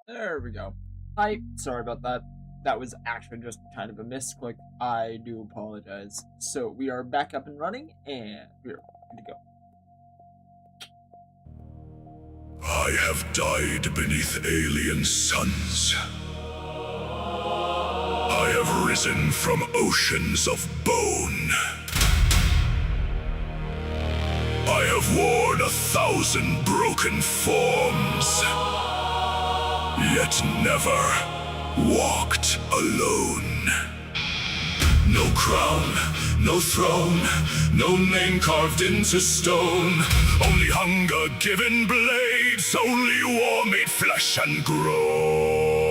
There we go. Hi, sorry about that. That was actually just kind of a misclick. I do apologize. So we are back up and running, and we're good to go. I have died beneath alien suns. I have risen from oceans of bone. I have worn 1,000 broken forms, yet never walked alone. No crown, no throne, no name carved into stone. Only hunger given blades, only war made flesh and grown.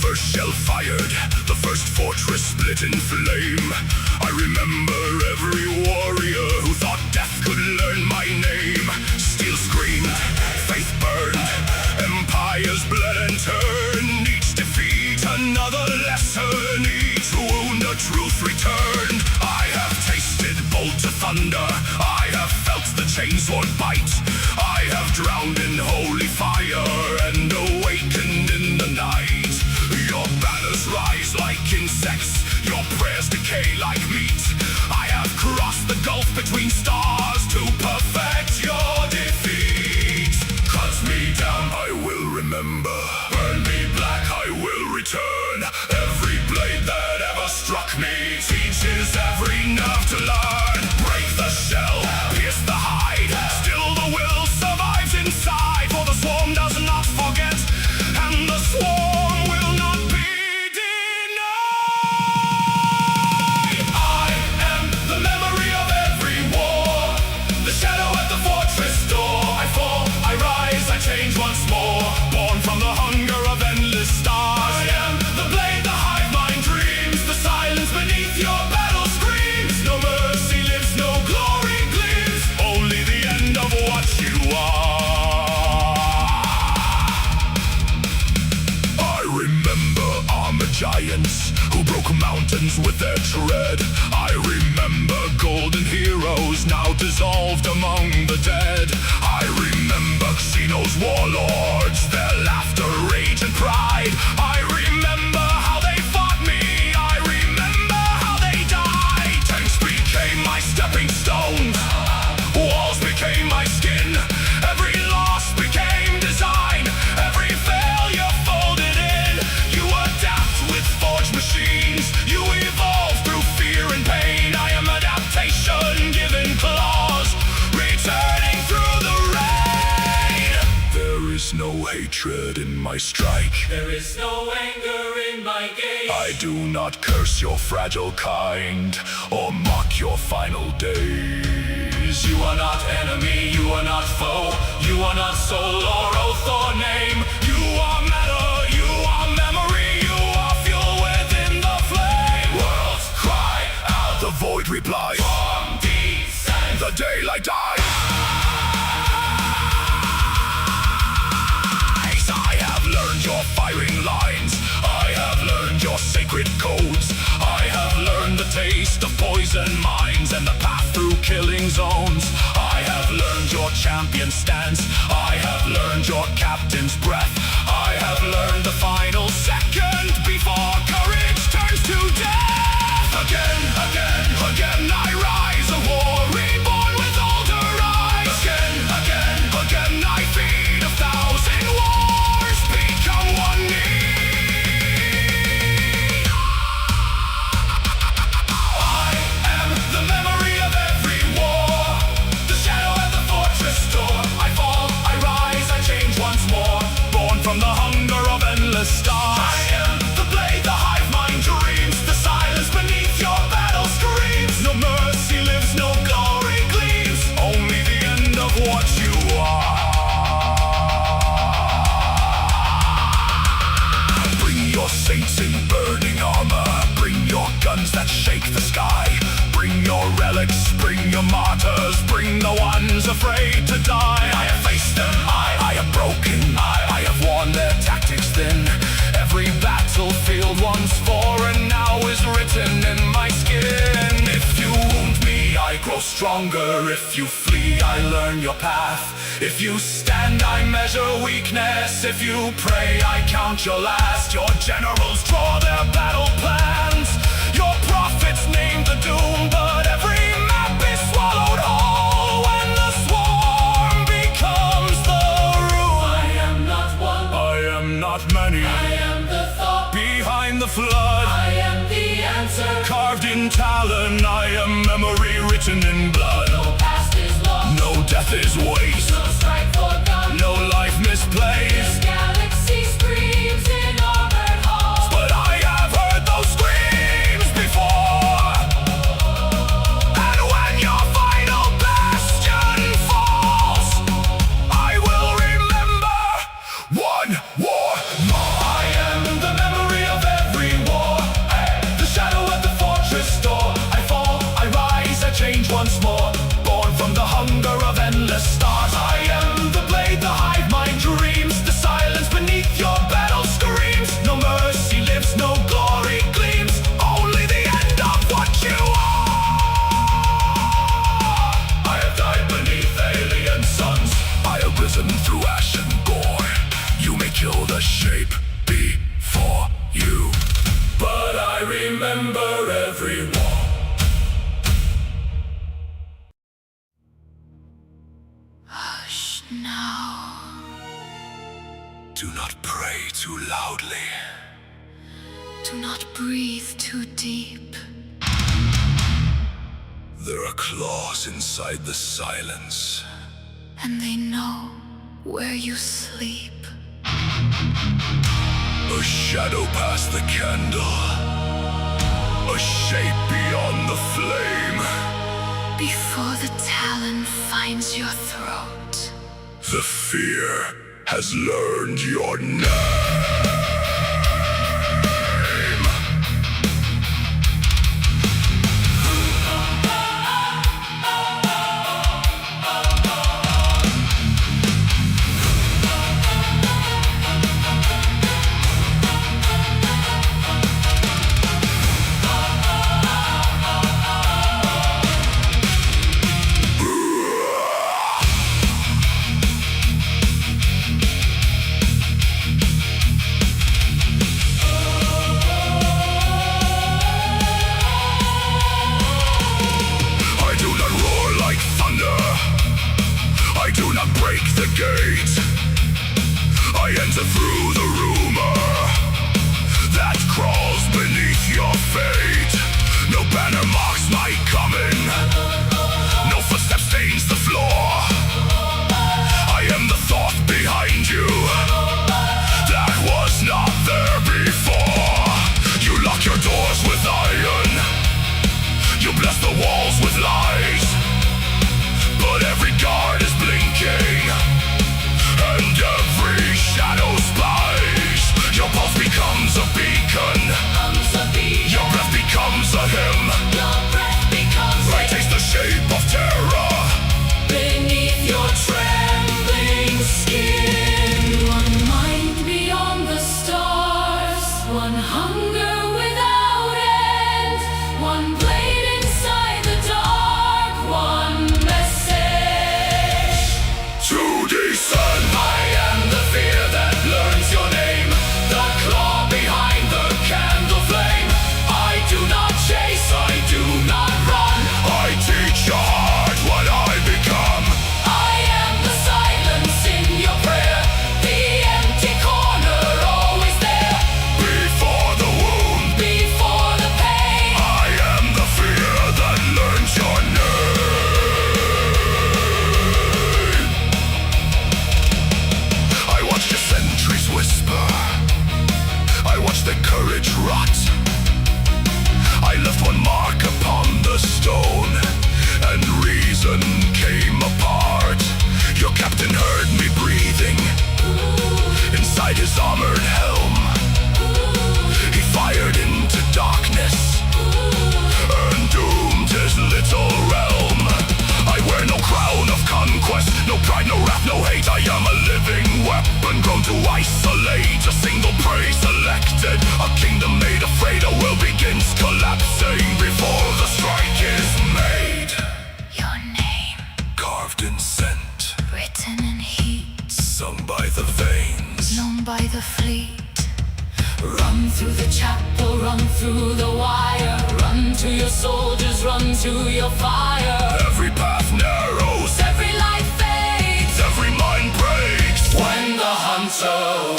Shell fired, the first fortress split in flame. I remember every warrior who thought death could learn my name. Steel screamed, faith burned, empires bled and turned. Each defeat another lesson, each wound a truth returned. I have tasted bolt of thunder, I have felt the chainsword bite. I have drowned in holy fire and awakened in the night. Your banners rise like insects, your prayers decay like meat. I have crossed the gulf between stars to perfect your defeat. Cut me down, I will remember. Burn me black, I will return. Every blade that ever struck me teaches every nerve to learn. Break the shell, pierce the hide. Still the will survives inside, for the swarm does not forget, and the swarm will not be denied. I am the memory of every war, the shadow at the fortress door. I fall, I rise, I change once more, born from the hunger of endless stars. I am the blade, the hive mind dreams, the silence beneath your battle screams. No mercy lives, no glory gleams, only the end of what you are. I remember armored giants who broke mountains with their tread. I remember golden heroes now dissolved among the dead. I remember Xeno's warlords, their laughter, rage and pride. I remember how they fought me, I remember how they died. Tanks became my stepping stones, walls became my skin. Every loss became design, every failure folded in. You adapt with forged machines, you evolve through fear and pain. I am adaptation given claws, returning through the rain. There is no hatred in my strike, there is no anger in my gaze. I do not curse your fragile kind or mock your final days. You are not enemy, you are not foe, you are not soul or oath or name. You are matter, you are memory, you are fuel within the flame. Worlds cry out, the void replies. From descent, The daylight dies. I have learned your firing lines, I have learned your sacred codes. I have learned the taste of poison mines and the path through killing zones. I have learned your champion stance, I have learned your captain's breath. I have learned the final second before courage turns to death. Again, again, again I rise, a war reborn with older eyes. Again, again, again I feed 1,000 wars, become one need. I am the memory of every war, the shadow at the fortress door. I fall, I rise, I change once more, Born from the hunger of endless stars. I am the blade, the hive mind dreams, the silence beneath your battle screams. No mercy lives, no glory gleams, only the end of what you are. Bring your saints in burning armor, bring your guns that shake the sky, bring your relics, bring your martyrs, bring the ones afraid to die. I have faced them, I have broken, I have worn their tactics thin. Every battlefield once fought and now is written in my skin. If you wound me, I grow stronger. If you flee, I learn your path. If you stand, I measure weakness. If you pray, I count your last. Your generals draw their battle plans. Your prophets name the doom, but every map is swallowed whole when the swarm becomes the rule. I am not one, I am not many. I am the thought Behind the flood, I am the answer. carved in talon, I am memory written in blood. No past is lost, No death is waste, no strike forgone. no life misplaced. This galaxy screams in armored halls. But I have heard those screams before. And when your final bastion falls, I will remember one war more. I am the memory of every war, The shadow at the fortress door. I fall, I rise, I change once more. Born from the hunger of endless stars. I am the blade, the hive, my dreams. The silence beneath your battle screams. No mercy lives, no glory gleams. Only the end of what you are. I have died beneath alien suns. I have risen through ash and gore. You may kill the shape before you, but I remember every war. Hush now. Do not pray too loudly. Do not breathe too deep. There are claws inside the silence. And they know where you sleep. A shadow past the candle. A shape beyond the flame. Before the talon finds your throat. The fear has learned your name. I do not break the gate. I enter through the rumor that crawls beneath your fate. No banner marks my coming. No footstep stains the floor. I am the thought behind you that was not there before. You lock your doors with iron. You bless the walls with lies. But every guard is blinking, and every shadow spies. Your pulse becomes a beacon. Your breath becomes a hymn. I taste the shape of terror beneath your trembling skin. One mind beyond the stars, one hunger without end, one blade inside the dark, one message to descend. I am the fear that learns your name, the claw behind the candle flame. I do not chase, I do not run. I teach your heart what I become. I am the silence in your prayer, the empty corner always there. Before the wound, Before the pain, I am the fear that learns your name. I watch the sentries whisper. I watch the courage rot. I left one mark upon the stone, and reason came apart. Your captain heard me breathing inside his armored helm. He fired into darkness and doomed his little pride, no wrath, no hate. I am a living weapon, grown to isolate. A single prey selected, a kingdom made afraid. A world begins collapsing before the strike is made. Your name, Carved in scent, written in heat, sung by the veins, known by the fleet. Run through the chapel, run through the wire. Run to your soldiers, run to your fire. Every path narrows, Every life fades every mind breaks. when the hunt's away.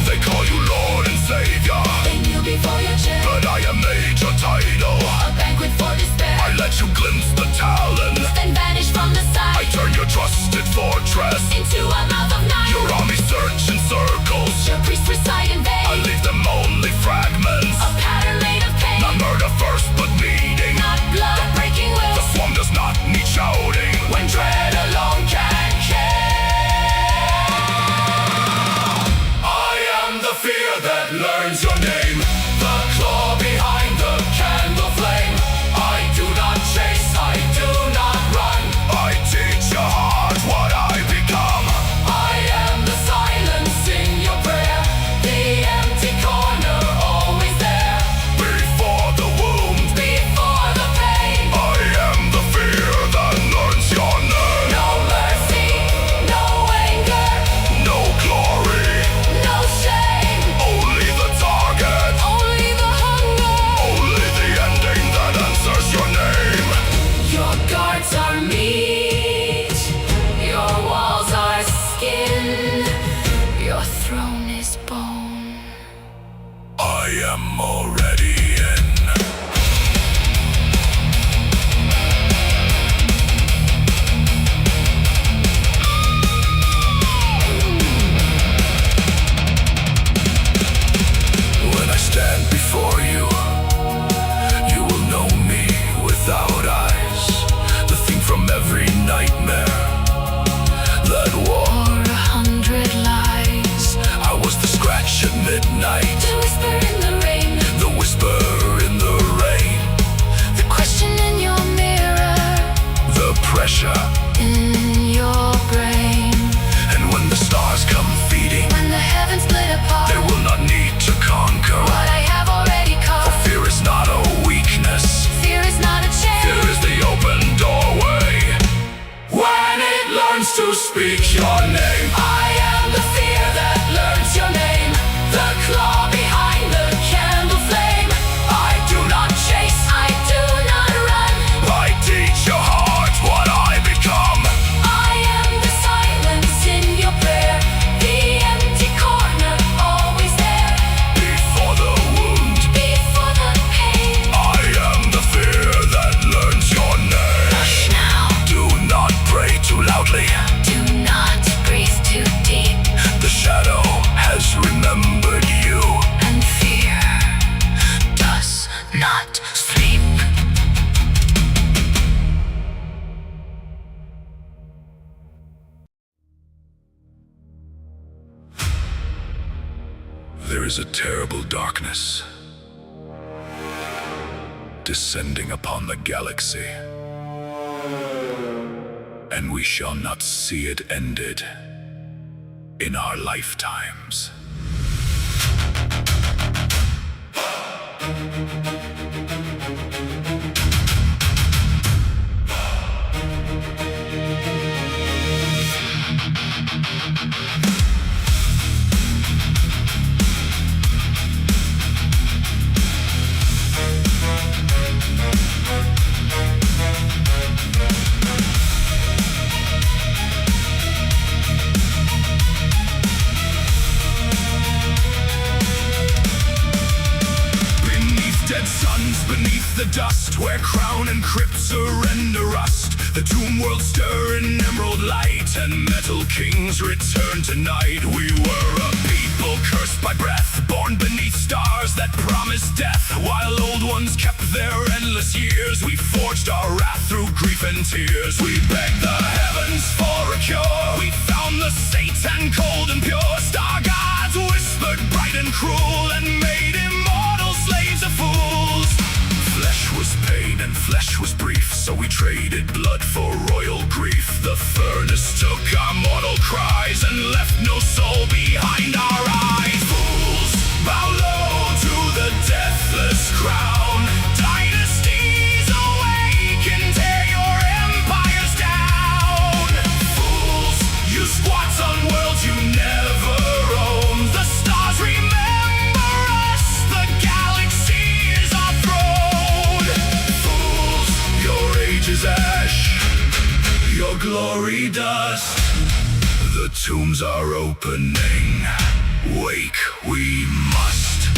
They call you Lord and Savior, They kneel before your chair, but I am made your title. a banquet for despair. I let you glimpse the talons, Then vanish from the I sight turn your trusted fortress. into a mouth of night. Your army search in circles, Your priests recite in I vain, leave them only fragments. a pattern made of pain. Not murder first, but meeting. Not blood breaking The will, swarm does not need shouting. when dread alone can kill. I am the fear that learns your name, the claw behind the candle flame. I do not chase, I do not run. I teach your heart what I become. I am the silence in your prayer, the empty corner always there. Before the wound, Before the pain, I am the fear that learns your name. no mercy, no anger, No glory, no shame, only the target. only the hunger. Only the ending that answers your name. Your guards are meat, your walls are skin, Your throne is bone. I am already in. When I stand before you, you will know me without eyes. The thing from every nightmare that war. Or 100 lies. I was the scratch at midnight, the whisper in the rain, the whisper in the rain, The question in your mirror, the pressure. in your brain. And when the stars come feeding, When the heavens split apart, they will not need to conquer. what I have already For caught. fear is not a weakness, Fear is not a fear chain. is the open doorway. when it learns to speak your name. I am the fear that learns your name, the claw behind the candle flame. I do not chase, I do not run. I teach your heart what I become. I am the silence in your prayer, the empty corner always there. Before the wound, Before the pain, I am the fear that learns your name. Hush now. Do not pray too loudly, Do not breathe too deep. the shadow has remembered you. And fear does not sleep. There is a terrible darkness descending upon the galaxy, and we shall not see it ended in our lifetimes. The dust where crown and crypt surrender rust. The tomb world stir in emerald light, and metal kings return tonight. We were a people cursed by breath, born beneath stars that promised death. While old ones kept their endless years, we forged our wrath through grief and tears. We begged the heavens for a cure, we found the Satan cold and pure. Star gods whispered bright and cruel, and made immortal slaves of fools. Flesh was pain and flesh was brief, so we traded blood for royal grief. The furnace took our mortal cries and left no soul behind our eyes. Fools, bow low to the deathless crown. Dynasties awake and tear your empires down. Fools, you squats on worlds you never owned. The stars remember us, the galaxy is our throne. Fools, your age is ash, your glory dust. The tombs are opening, wake we must.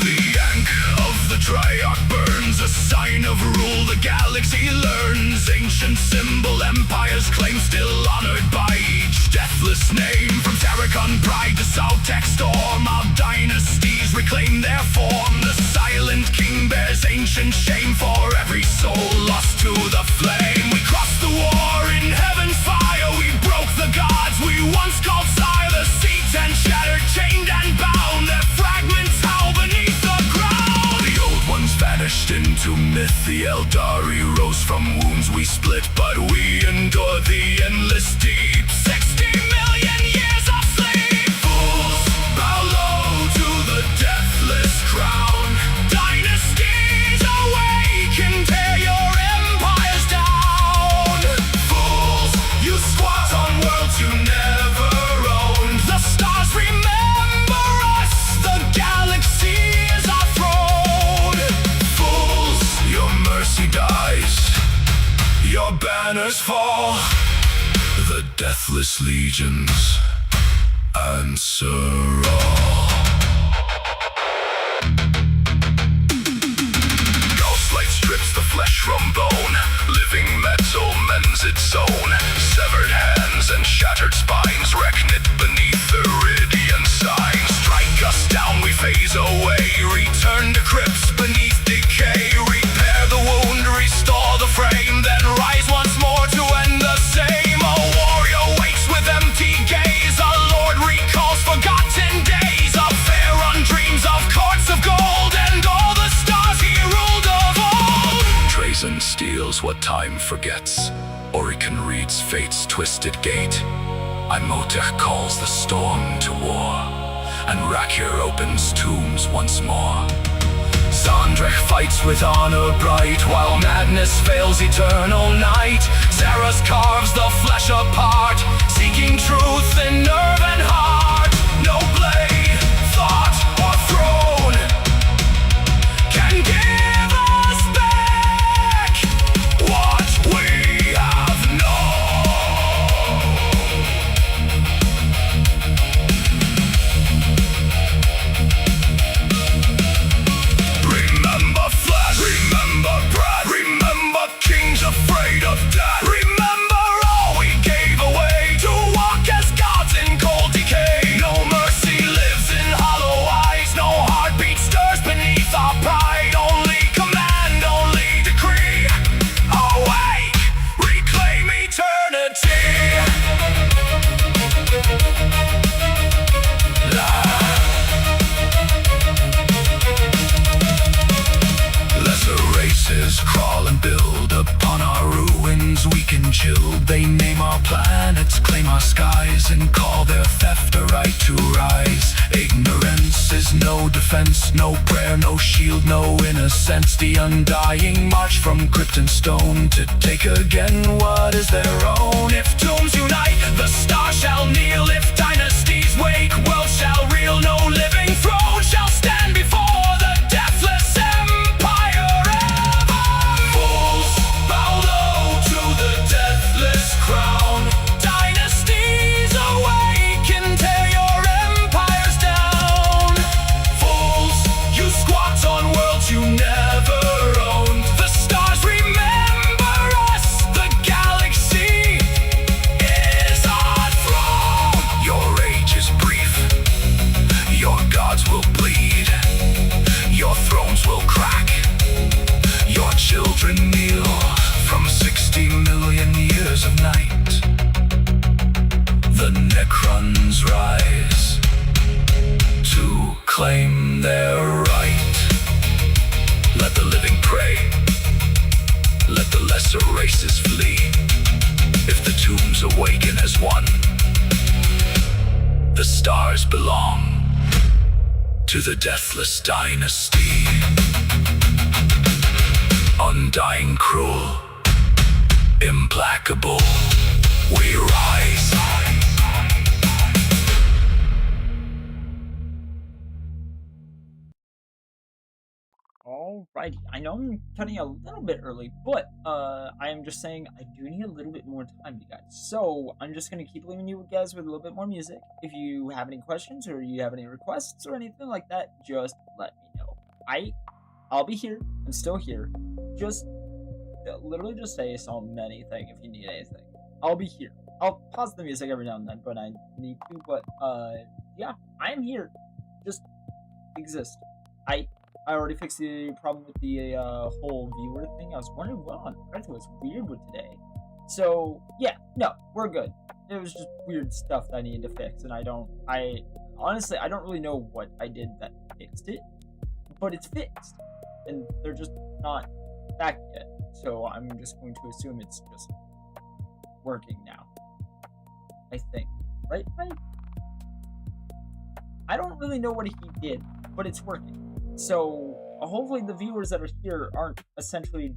The yank of the Triarch burns, a sign of rule the galaxy learns. Ancient symbol empires claim, still honored by each deathless name. From Terracon Pride to South-Tech Storm, our dynasties reclaim their form. The silent king bears ancient shame for every soul lost to the flame. We crossed the war in heaven's fire, we broke the gods we once called sire. The seats and shattered, chained and bound, their fragments howl beneath the ground. The old ones vanished into myth, the Eldari rose from wounds we split, but we endured the endless deep. 60 million years of sleep. Fools, bow low to the deathless crown. Dynasties awake and tear your empires down. Fools, you squat on worlds you never owned. The stars remember us, the galaxy is our throne. Fools, your mercy dies, your banners fall. The deathless legions answer all. Ghostlight strips the flesh from bone, living metal mends its own. Severed hands and shattered spines reckon it beneath Iridian signs. Strike us down, we phase away, return to crypts beneath decay. Repair the wound, restore the frame, then rise once more to end the same. A warrior wakes with empty gaze, a lord recalls forgotten days. A Pharaoh dreams of courts of gold and all the stars he ruled of old. Trazen steals what time forgets, Orican reads fate's twisted gate. Imhotep calls the storm to war, and Rakir opens tombs once more. Zandrek fights with honor bright, while madness veils eternal night. Zaras carves the flesh apart, seeking truth in nerve and heart. No blade, thought, or throne can give us back what we have known. Remember Flash, remember Brad, remember kings afraid of death. Remember all we gave away to walk as gods in cold decay. No mercy lives in hollow eyes, no heartbeat stirs beneath our pride. Only command, only decree. Awake, reclaim eternity. Lesser races crawl and build upon our ruins, weak and chilled. They name our planets, claim our skies, and call their theft a right to rise. Ignorance is no defense, no prayer, no shield, no innocence. The undying march from crypt and stone to take again what is their own. If tombs unite, the stars shall kneel. If dynasties wake, worlds shall reel. No living throne shall stand before the deathless empire ever. Fools, bow low to the deathless crown. Dynasties awake and tear your empires down. Fools, you squat on worlds you never owned. The stars remember us, the galaxy nations rise to claim their right. Let the living pray, let the lesser races flee. If the tombs awaken as one, the stars belong to the deathless dynasty. Undying, cruel, implacable, we rise. Alrighty, I know I'm cutting a little bit early, but I am just saying I do need a little bit more time, you guys. So I'm just gonna keep leaving you guys with a little bit more music. If you have any questions or you have any requests or anything like that, just let me know. I'll be here. I'm still here. Just literally just say some anything if you need anything. I'll be here. I'll pause the music every now and then, but I need to. But yeah, I am here. Just exist. I already fixed the problem with the whole viewer thing. I was wondering what on earth was weird with today. So yeah, no, we're good. It was just weird stuff that I needed to fix, and honestly I don't really know what I did that fixed it, but it's fixed, and they're just not back yet. So I'm just going to assume it's just working now. I think, right? I don't really know what he did, but it's working. So hopefully the viewers that are here aren't essentially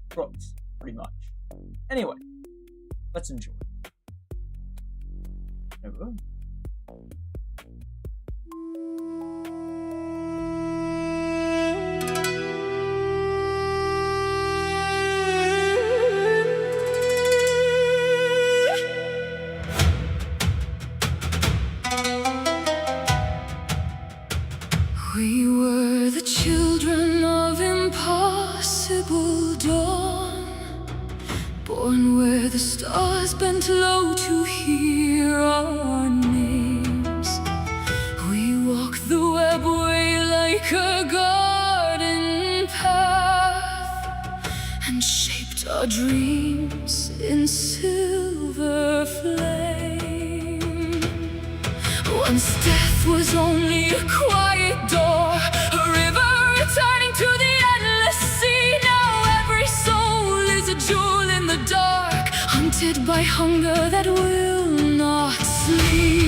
crooks, pretty much. Anyway, let's enjoy. We were the children of impossible dawn, born where the stars bent low to hear our names. We walked the webway like a garden path, and shaped our dreams in silver flame. Once death was only a quiet door, a river returning to the endless sea. Now every soul is a jewel in the dark, hunted by hunger that will not sleep.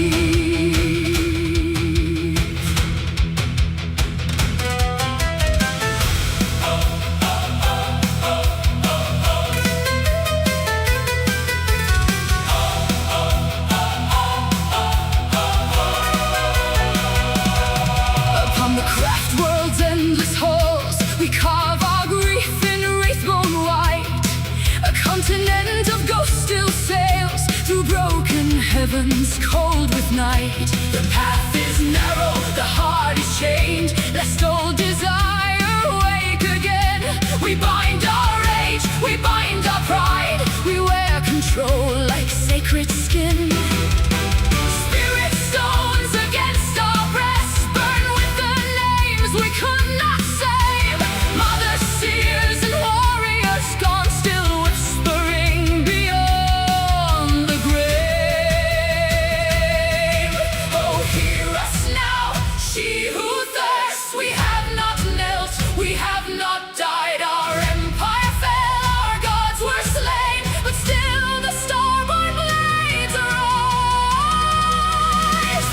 Heavens cold with night. The path is narrow, the heart is chained, lest old desire wake again. We bind our rage, we bind our pride, we wear control like sacred skin. Spirit stones against our breasts burn with the names we could not save. Mother seers and warriors gone, still whispering beyond the grave. She who thirsts, we have not knelt, we have not died. Our empire fell, our gods were slain, but still the star-born blades arise.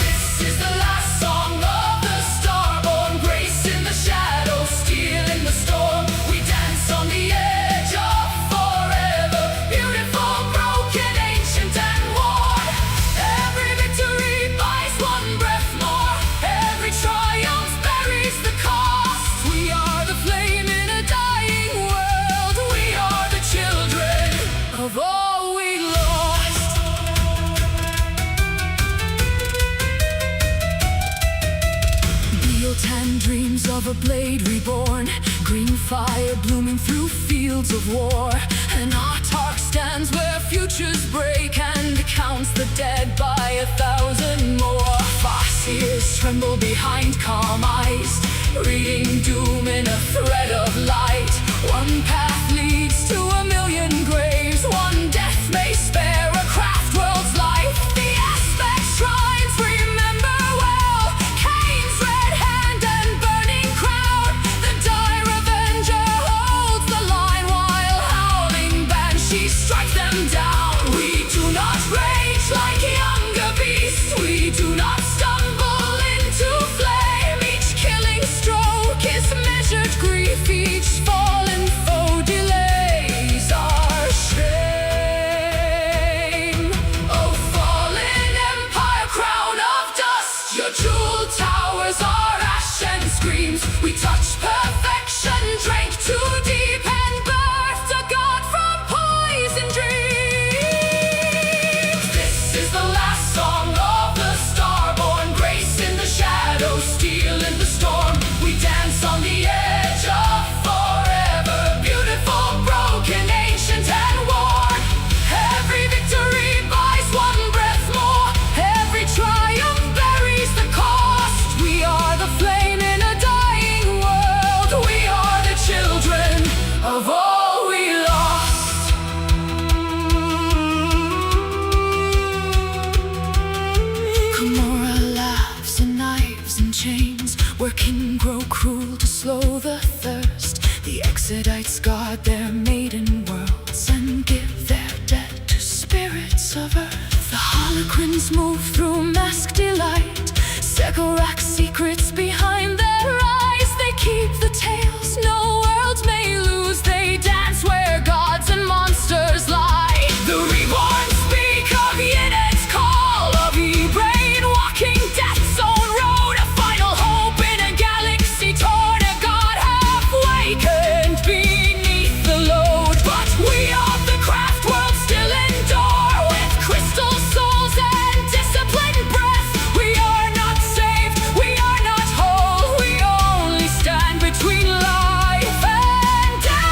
This is the last song of the star-born, grace in the shadow, steel in the storm. We dance on the edge of forever, beautiful, broken, ancient and worn. Every victory buys one breath more, every triumph buries the cost. We are the flame in a dying world, we are the children of all we lost. Tan dreams of a blade reborn, green fire blooming through fields of war. An autarch stands where futures break and counts the dead by 1,000 more. Farseers tremble behind calm eyes, reading doom in a thread of light. One path leads to 1,000,000 graves, one death may spare a craft world secrets behind their eyes. They keep the tales no worlds may lose. They dance where gods and monsters lie. The reborn speak of Yinet's call, of E-Brain walking death's own road. A final hope in a galaxy torn, a god half awakened beneath the load. But we of the craft world still endure, with crystal souls and disciplined breath. We are not saved, we are not whole, we only stand between life and death.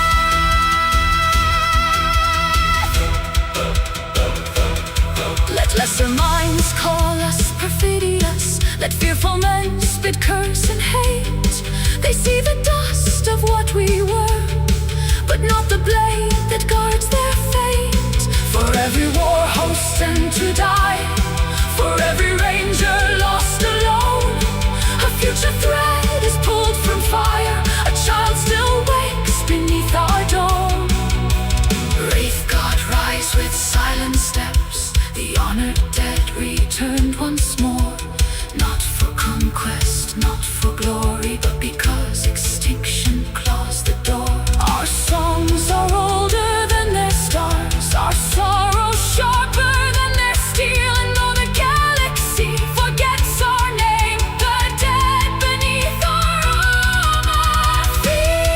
Let lesser minds call us perfidious, let fearful men spit curse and hate. They see the dust of what we were, but not the blade that guards their fate. For every war host sent to die, for every ranger lost alone, a future thread is pulled from fire. A child still wakes beneath our dome. Wraith God rise with silent steps, the honored dead returned once more. Not for conquest, not for glory, but because extinction claws the door. Our songs are older than their stars, our sorrow sharper than their steel. And though the galaxy forgets our name, the dead beneath our armor feel.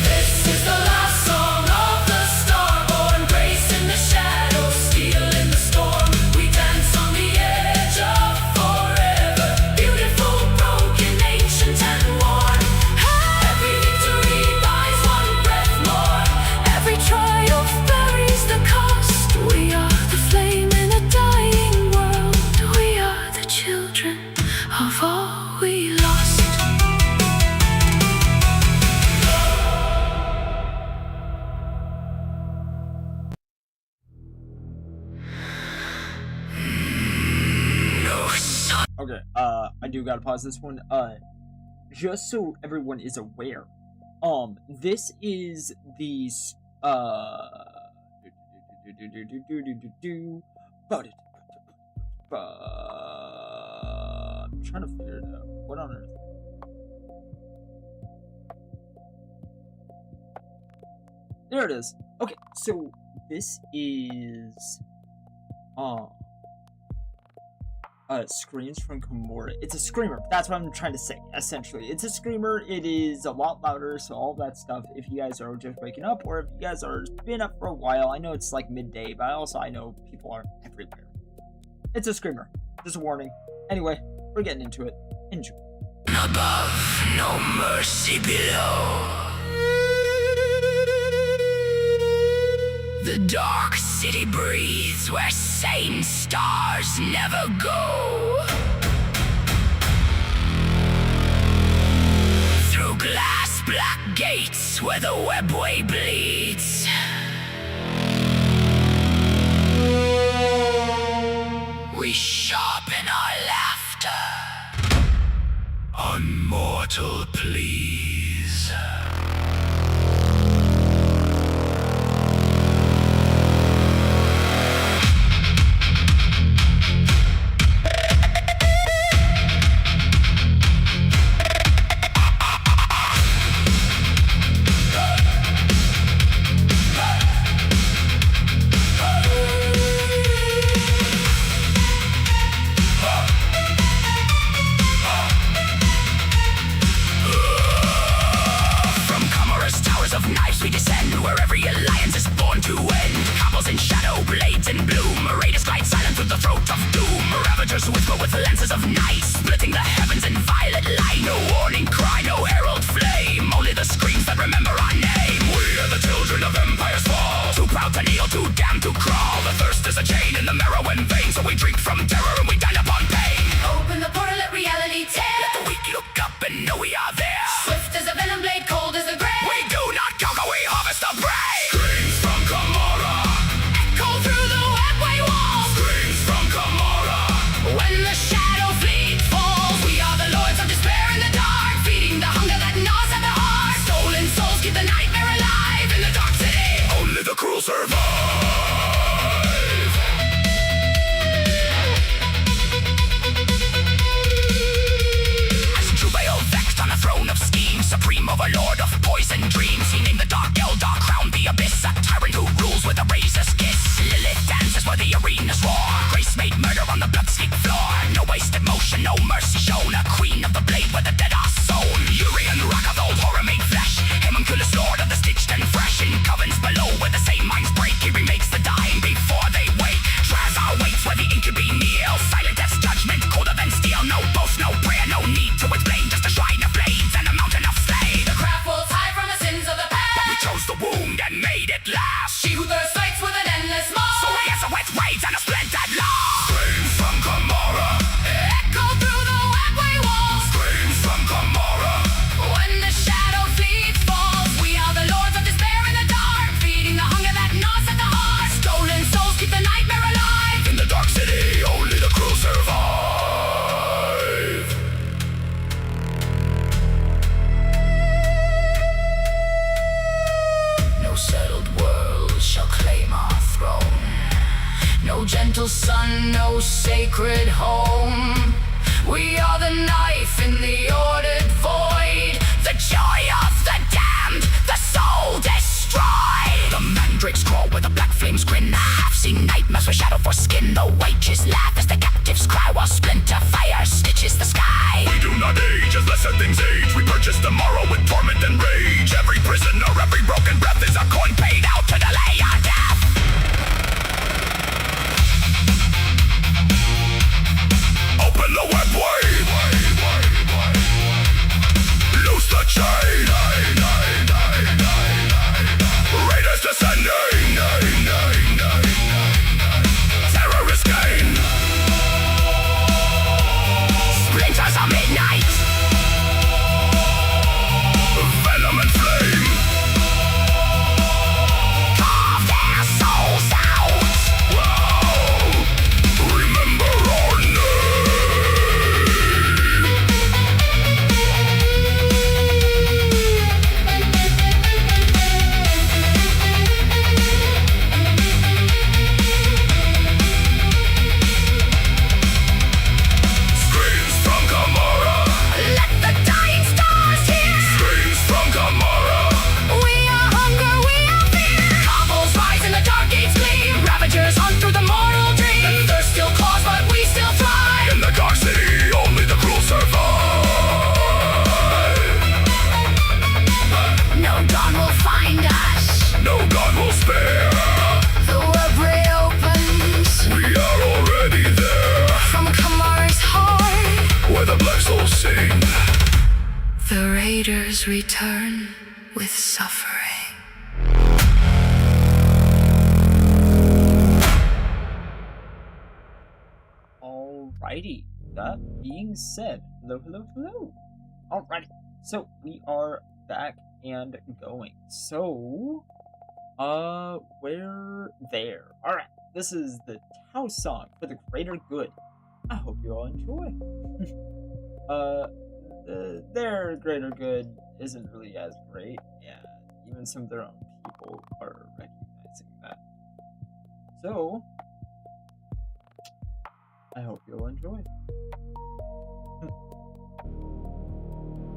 This is the last song of the starborn, grace in the shadows, steel in the storm. We dance on the edge of forever, beautiful, broken, ancient and worn. Every victory buys one breath more, every triumph buries the cost. We are the flame in a dying world, we are the children of all we lost. Okay, I do gotta pause this one. Just so everyone is aware, this is the I'm trying to figure it out. What on earth? There it is. Okay, so this is screams from Kimura. It's a screamer. That's what I'm trying to say. Essentially, it's a screamer. It is a lot louder, so all that stuff. If you guys are just waking up, or if you guys are been up for a while, I know it's like midday, but also I know people are everywhere. It's a screamer. Just a warning. Anyway, we're getting into it. Enjoy. Above, no mercy below. The dark city breathes where sane stars never go. Through glass black gates where the webway bleeds. We sharpen our laughter. Unmortal, please. overlord of poison dreams. He named the dark Eldar, crowned the abyss, a tyrant who rules with a razor's kiss. Lilith dances where the arenas roar. Grace made murder on the blood-steeped floor. No wasted motion, no mercy shown. A queen of the blade where the dead are sown. Urian rock of old horror made flesh. Homunculus lord of the stitched and fresh. In covens below where the same minds break. He remakes the dying before they wake. Drazar waits where the incubi kneel. Silent death's judgment, colder than steel. No boast, no prayer, no need to explain. Just a shrine of blades and a mountain of slain. The craft wolves hide from the sins of the past. We chose the wound and made it last. She who thirsts fights with an endless maw. So he has a wet waves and a splintered law. Screams from Gamora, Echo through the webway walls. screams from Gamora. When the shadow fleet falls, we are the lords of despair in the dark, feeding the hunger that gnaws at the heart. Stolen souls keep the nightmare alive. In the dark city, only the cruel survive. No settled world shall claim our throne. No gentle sun, no sacred home. We are the knife in the ordered void. The joy of the damned, the soul destroyed. The mandrakes crawl where the black flames grin. Half-seen nightmares with shadow for skin. The wages laugh as the captives cry, while splinter fire stitches the sky. We do not age as lesser things age. We purchase tomorrow with torment and rage. Every prisoner, every broken breath is a coin paid out to delay our death. Open the webway, loose the chain. Raiders descending, terrorists gain. Splinters of midnight, venom and flame. Carve their souls out. Whoa. Remember our name. Screams from Gamora, Let the dying stars hear. screams from Gamora. We are hunger, we are fear. Combos rise in the dark gates gleam. Ravagers hunt through the mortal dream. The thirst still claws, but we still thrive. In the dark city, only the cruel survive. No dawn will find us. No God will spare. The web reopens We are already there, from Kamara's heart. where the black souls sing. The raiders return with suffering. Alrighty, that being said, hello. Alrighty, so we are back and going. So, we're there. Alright, this is the Tau song for the greater good. I hope you all enjoy. Their greater good isn't really as great, and even some of their own people are recognizing that. So, I hope you'll enjoy.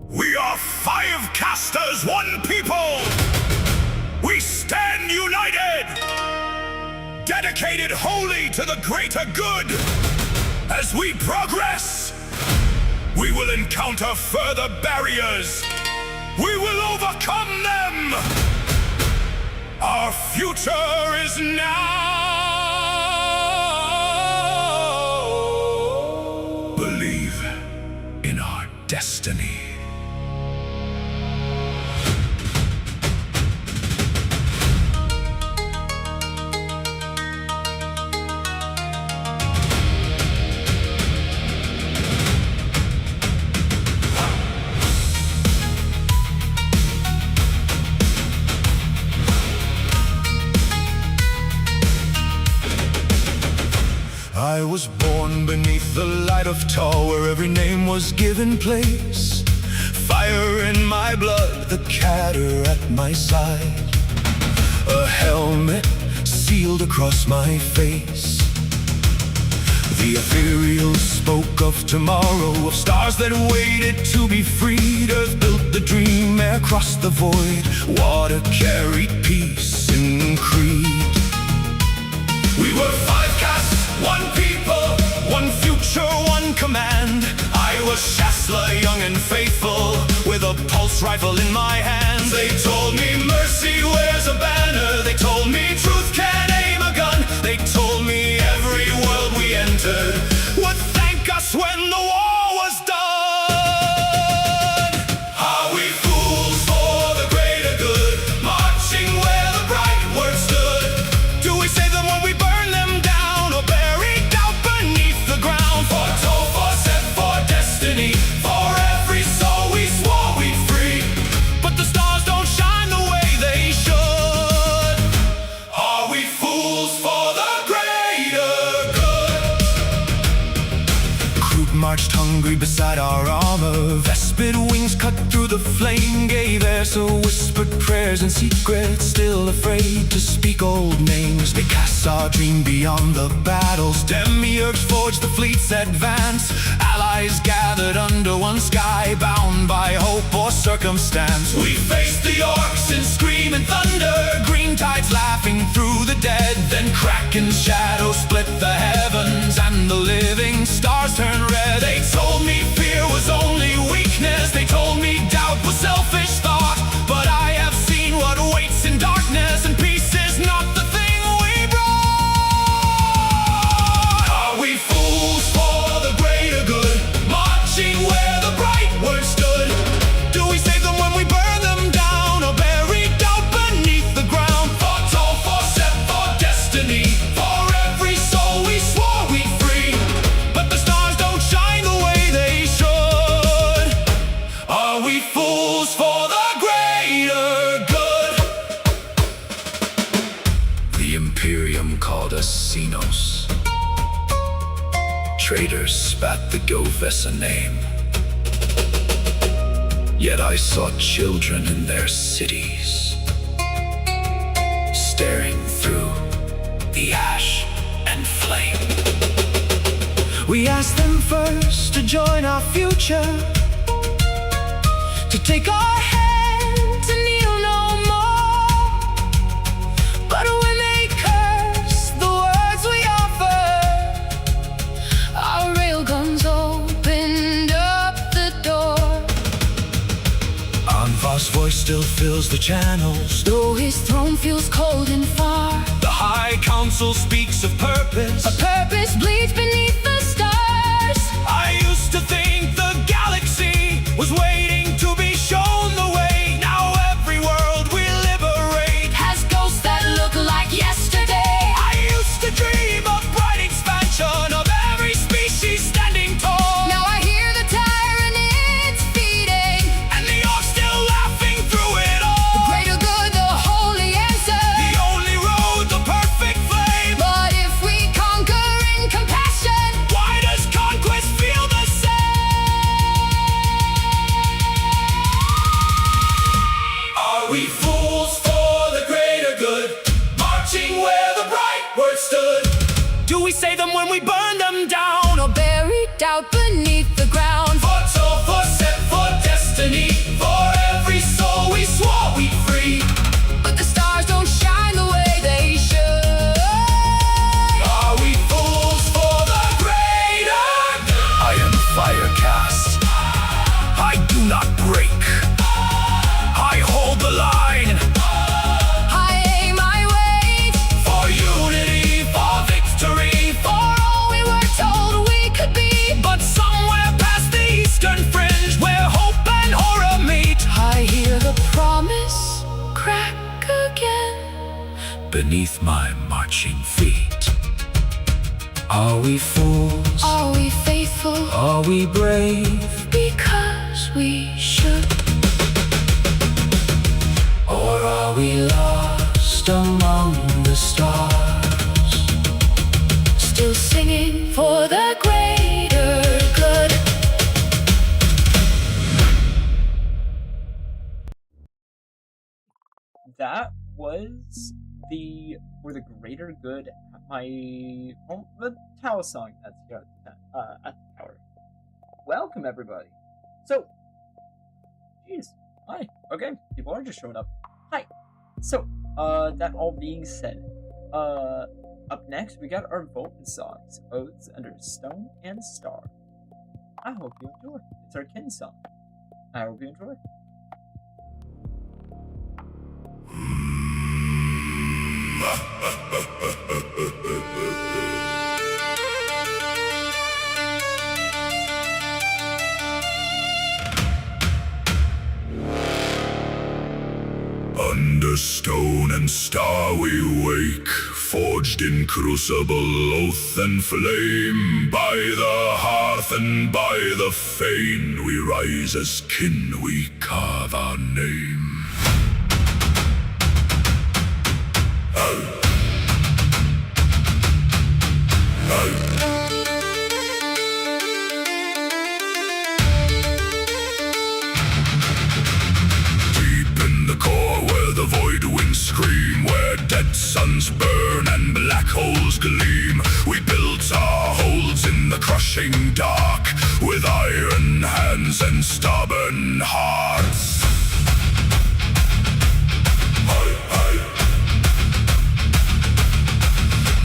We are 5 casters, 1 people. We stand united, dedicated wholly to the greater good. As we progress, we will encounter further barriers. We will overcome them. Our future is now. Believe in our destiny. I was born beneath the light of Tar, where every name was given place. Fire in my blood, the catter at my side. A helmet sealed across my face. The ethereal spoke of tomorrow, of stars that waited to be freed. Earth built the dream, air crossed the void, water carried peace in creed. We were 5 castes, 1 people, 1 future, 1 command. I was Shasla, young and faithful, with a pulse rifle in my hands. They told me mercy wears a banner. They told me truth can aim a gun. They told me every world we entered would thank us when the war was done. Are we fools for the greater good, marching where the bright word stood? Do we save them when we burn them down, or buried out beneath the ground? For toll, for set, for destiny, for every soul we swore we'd free. But the stars don't shine the way they should. Are we fools for the greater good? Crude marched hungry beside our armor. Vespid wings cut through the flame, gave air so whispered prayers in secret, still afraid to speak old names. They cast our dream beyond the battles. Demiurge forged the fleet's advance. Allies gathered under one sky, bound by hope or circumstance. We faced the orcs in scream and thunder, green tides laughing through the dead. Then Kraken's shadow split the heavens, and the living stars turned red. They told me fear was only weakness. They told me doubt was selfish thought. But I have seen what waits in darkness, and peace is not the thing we brought. Are we fools for the greater good, marching where the bright word stood? Do we save them when we burn them down, or buried out beneath the ground? For toll, for set, for destiny, for every soul we swore we'd free. But the stars don't shine the way they should. Are we fools for the greater good? The Imperium called us Xenos. Traitors spat the GOFF a name. Yet I saw children in their cities, staring through the ash and flame. We asked them first to join our future, to take our hand, to kneel no more. But when they cursed the words we offered, our railguns opened up the door. Anvar's voice still fills the channels, Though his throne feels cold and far, the High Council speaks of purpose. a purpose bleeds beneath the stars. I used to think the galaxy was waiting to be shown the way. Now every world we liberate Has ghosts that look like yesterday. I used to dream of bright expansion, of every species standing tall. Now I hear the tyrant it's feeding, And the orcs still laughing through it all. the greater good, the holy answer. The only road, the perfect flame. But if we conquer in compassion, Why does conquest feel the same? Are we fools for the greater good, marching where the bright word stood? Do we save them when we burn them down, or buried out beneath the ground? for toll, for set, for destiny, for every soul we swore we'd free? But the stars don't shine the way they should. Are we fools for the greater good? I am Firecast. I do not break. I hold the line I aim, I wait for unity, for victory, for all we were told we could be. but somewhere past the eastern fringe, where hope and horror meet, I hear the promise crack again beneath my marching feet. Are we fools? Are we faithful? Are we brave? Because we should. Or are we lost among the stars? Still singing for the greater good. That was for the greater good at my the tower song that's here at the tower. Welcome everybody. So, jeez, hi. Okay, people are just showing up. Hi. So, that all being said, up next we got our Vulcan songs, Oaths Under Stone and Star. I hope you enjoy. It's our kin song. I hope you enjoy. Under stone and star we wake, forged in crucible, oath and flame. By the hearth and by the fane, we rise as kin, we carve our name. Scream where dead suns burn and black holes gleam. We built our holds in the crushing dark with iron hands and stubborn hearts.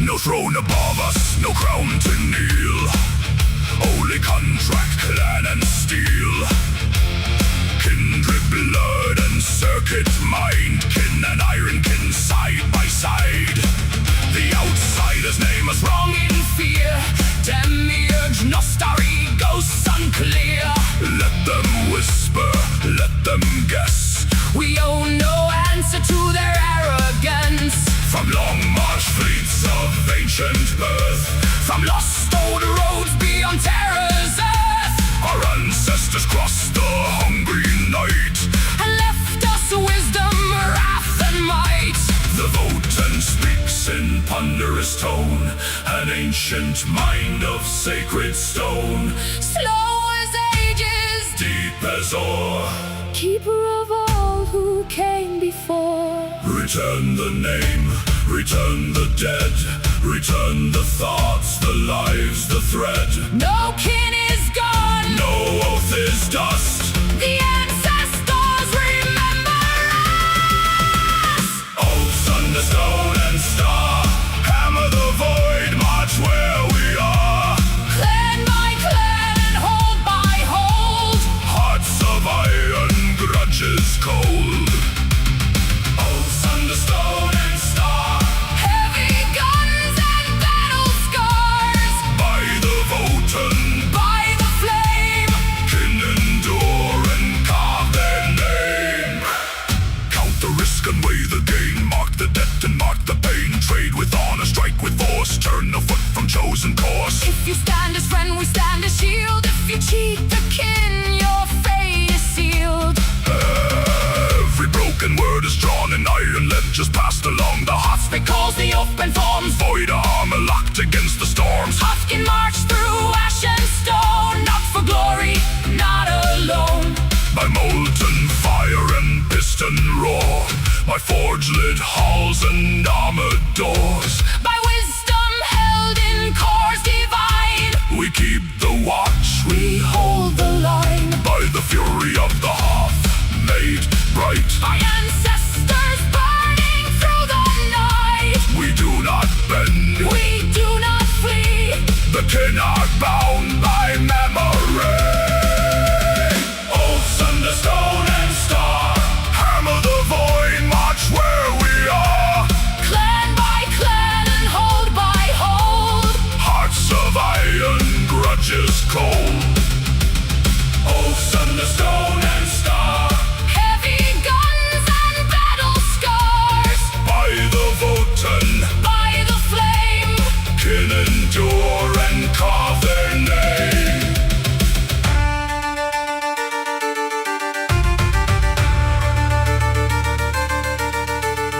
No throne above us, no crown to kneel. Only contract, clan and steel. Kindred blood and circuit mind, kin and iron kin side by side. The outsiders name us wrong in fear. Demiurge, Nostar, ghosts unclear. Let them whisper, let them guess. We owe no answer to their arrogance. From long march fleets of ancient birth, from lost old roads beyond terror's earth, our ancestors crossed the hungry night and left us wisdom, wrath and might. The Votan speaks in ponderous tone, an ancient mind of sacred stone. Slow as ages, deep as ore, keeper of all who came before. Return the name, return the dead, return the thoughts, the lives, the thread. No kin is gone, no oath is dust. The ancestors remember us. Oaths under stone and star, hammer the void, march where we are. Clan by clan and hold by hold, hearts of iron, grudges cold. Oaths under stone and star, heavy guns and battle scars. By the Votan, by the flame, kin endure and carve their name. Count the risk and weigh the gain, mark the debt and mark the pain. Trade with honor, strike with force, turn the foot from chosen course. If you stand as friend, we stand as shield. If you cheat the kin, your fate is sealed. Every broken word is drawn in iron ledgers passed along the hearts. Because the open forms, void armor locked against the storms. Huskin march through ash and stone, not for glory, not alone. By molten fire and piston roar, by forge lit halls and armored doors, by wisdom held in cores divine, we keep the watch, we hold the line. By the fury of the hearth, made bright, by ancestors burning through the night, we do not bend, we do not flee. The kin are bound by memory. Oaths under stone and star, hammer the void, march where we are. Clan by clan and hold by hold, hearts of iron, grudges cold. Oaths under stone and star, heavy guns and battle scars. By the Votan, by the flame, kin endure and carve their name.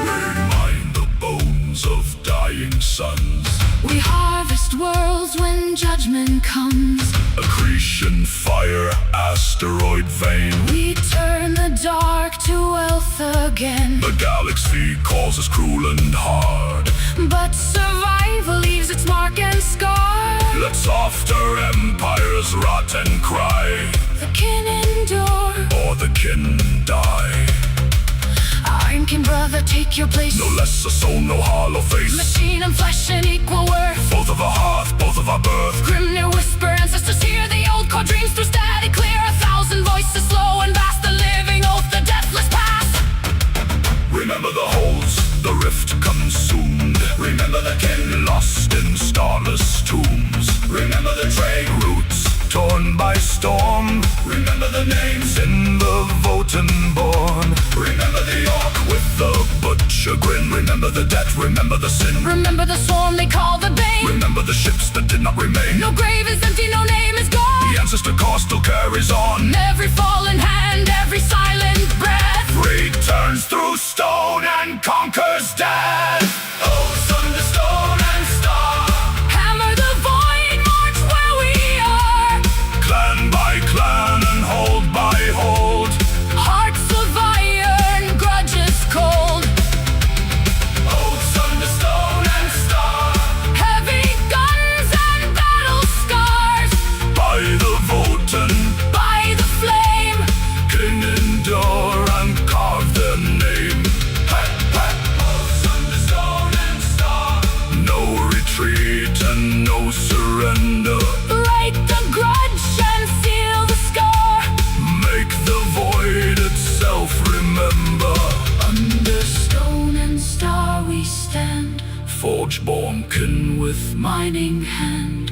We mine the bones of dying suns. We harvest worlds when judgment comes. Accretion, fire, asteroid vein. We turn the dark to wealth again. The galaxy calls us cruel and hard, but survival leaves its mark and scar. let softer empires rot and cry, The kin endure, or the kin die. I'm kin brother, take your place. No less a soul, no hollow face, Machine and flesh in equal worth. both of our hearth, both of our birth. Grim near whisper, ancestors hear the old core dreams through static clear. 1,000 voices slow and vast, the living oath, the deathless past. Remember the holes, the rift consumed. Remember the kin lost in starless tombs. Remember the trade routes torn by storm. Remember the names in the Voten born. Remember the orc with the butcher grin. Remember the debt, remember the sin. Remember the swarm they call the Bane. Remember the ships that did not remain. No grave is empty, no name is gone. The ancestor core still carries on. Every fallen hand, every silent breath Returns through stone and conquers death. Oh, sun to stone and star, hammer the void, march where we are. clan by clan and hold by hold. Hearts of iron, grudges cold. Oh, sun to stone and star, Heavy guns and battle scars. by the Voten, By the flame, kin endure and carve their name. Hey, hey. Oh, sun to stone and star, no retreat and no surrender. write the grudge and seal the scar. Make the void itself remember. Under stone and star we stand, Forge-born kin with mining hand.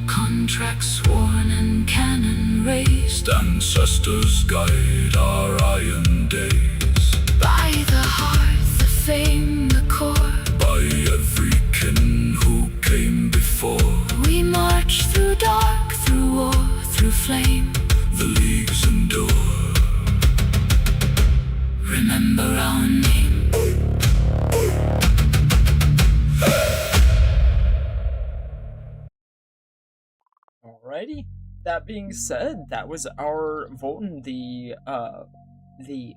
Contract sworn and cannon raised. ancestors guide our iron days. By the hearth, the fame, the core. By every kin who came before. We march through dark, through war, through flame. The leagues endure. Remember our name. Alrighty. That being said, that was our Voten, the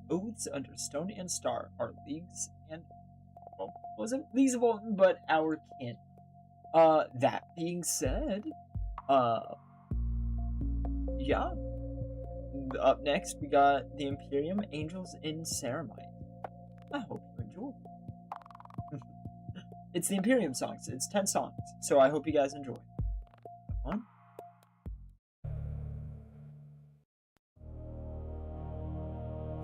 Oaths under Stone and Star, our leagues and, well, wasn't Leagues of Voten, but our kin. That being said, yeah. Up next, we got the Imperium Angels in Ceremony. I hope you enjoy. It's the Imperium songs. It's 10 songs, so I hope you guys enjoy. Have fun.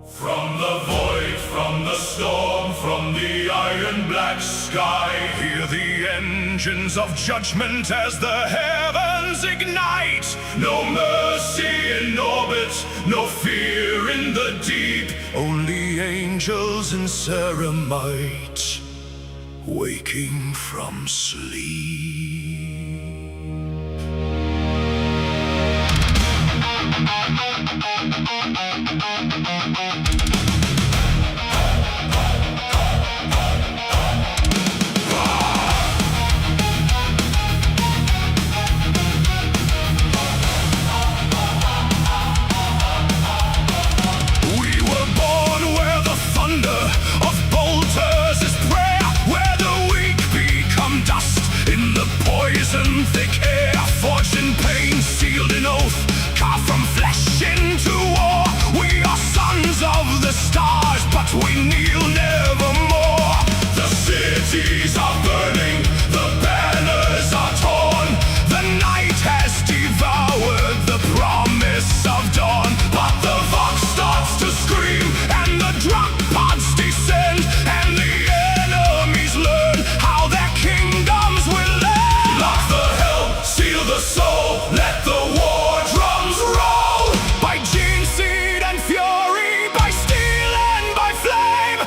From the void, from the storm, from the iron black sky, hear the engines of judgment as the heavens ignite. No mercy in orbit, no fear in the deep, only angels in ceremite, waking from sleep. Poison thick air, forged in pain, sealed in oath, carved from flesh into war. We are sons of the stars, but we kneel nevermore. The cities are burning, the banners are torn. The night has devoured the promise of dawn. But the vox starts to scream, and the drop pods descend, and the enemies learn how their kingdoms will end. Lock the helm, seal the soul, let the war drums roll. By gene seed and fury, by steel and by flame,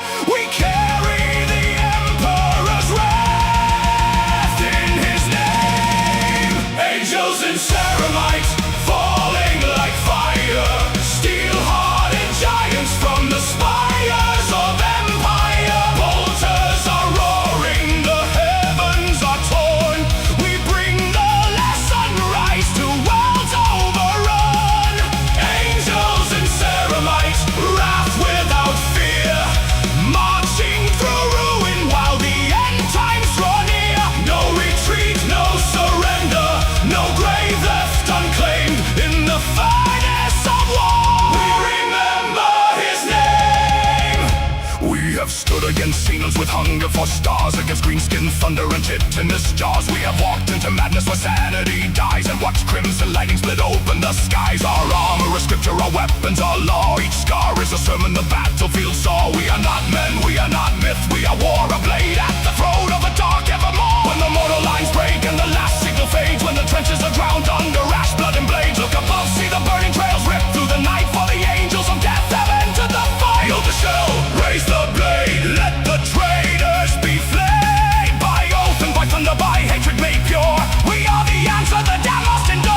have stood against Xenons with hunger for stars, against greenskin thunder and chitinous jaws. We have walked into madness where sanity dies, and watched crimson lightning split open the skies. Our armor is scripture, our weapons are law. Each scar is a sermon the battlefield saw. We are not men, we are not myth, we are war, a blade at the throat of a dark evermore. When the mortal lines break and the last signal fades, when the trenches are drowned under ash, blood and blades, look above, see the burning trails rip through the night, for the angels of death have entered the fight. Yield the shell, raise the blade, let the traitors be flayed. By oath and by thunder, by hatred made pure, we are the answer the damned must endure.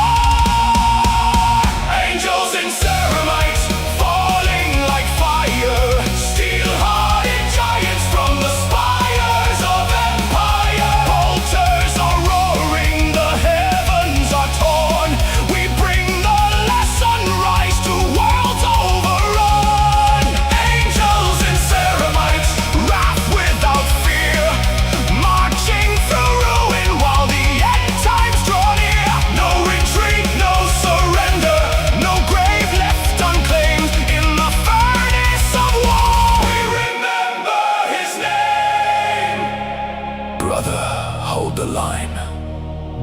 Angels in ceremite, falling like fire, steel-hearted giants from the spires of empire. Bolters are roaring, the heavens are torn, we bring the last sunrise to worlds overrun. Angels in ceremite, wrath without fear, marching through ruin while the end times draw near. No retreat, no surrender, no grave left unclaimed in the furnace of war. We remember his name. Brother, hold the line.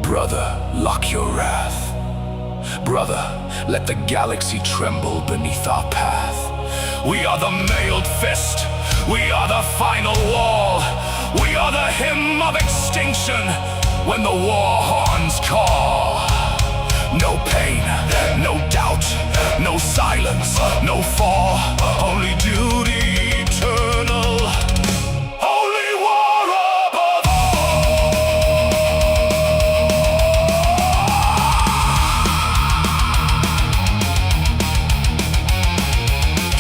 Brother, lock your wrath. Brother, let the galaxy tremble beneath our path. We are the mailed fist, we are the final wall, we are the hymn of extinction when the war horns call. No pain, no doubt, no silence, no fall, only duty eternal, only war above all.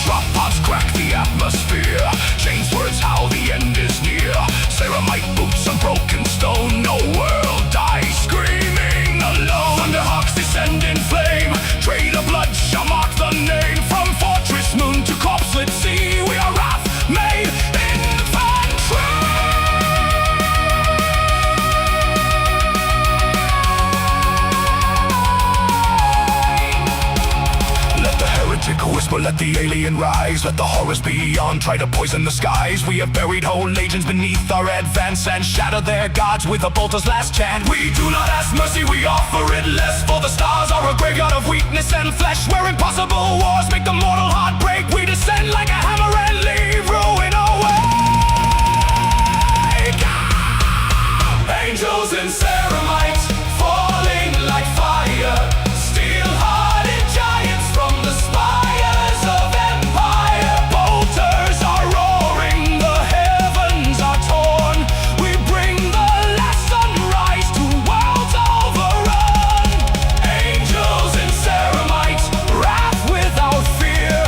Drop pods crack the atmosphere, Jane's words how the end is near. Ceramite boots on broken stone, no world dies screaming alone. Thunderhawks descend in flame, trail of blood shall mark the name. From fortress moon to corpse-lit sea, we are wrath made infantry. Let the heretic whisper, let the alien rise, let the horrors beyond try to poison the skies. We have buried whole legions beneath our advance and shatter their gods with a bolter's last chant. We do not ask mercy, we offer it less, for the stars are a graveyard of weakness and flesh, where impossible wars make the mortal heart break. We descend like a hammer and leave ruin away. Angels in ceramite, falling like fire, steel-hearted giants from the spires of empire. Bolters are roaring, the heavens are torn, we bring the last sunrise to worlds overrun. Angels in ceramite, wrath without fear,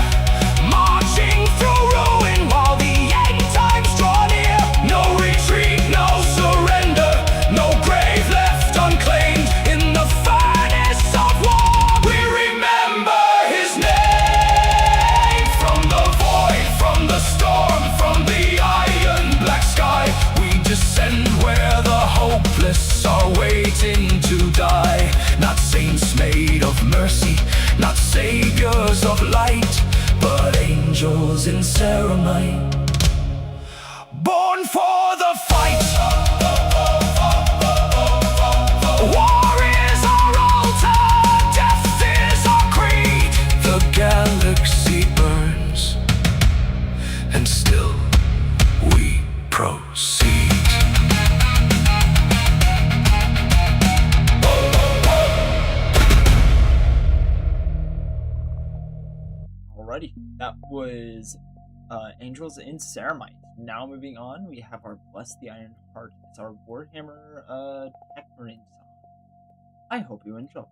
marching through ruin while the end times draw near. No retreat, no surrender, no grave left unclaimed in the furnace of war. We remember his name. From the void, from the storm, from the iron black sky, we descend where the hopeless are waiting to die. Not saints made of mercy, not saviors of light, but angels in ceramite, born for the fight. War is our altar, death is our creed. The galaxy burns, and still we proceed. Alrighty, that was Angels in Ceramite. Now moving on, we have our Bless the Iron Heart. It's our Warhammer Techmarine song. I hope you enjoy.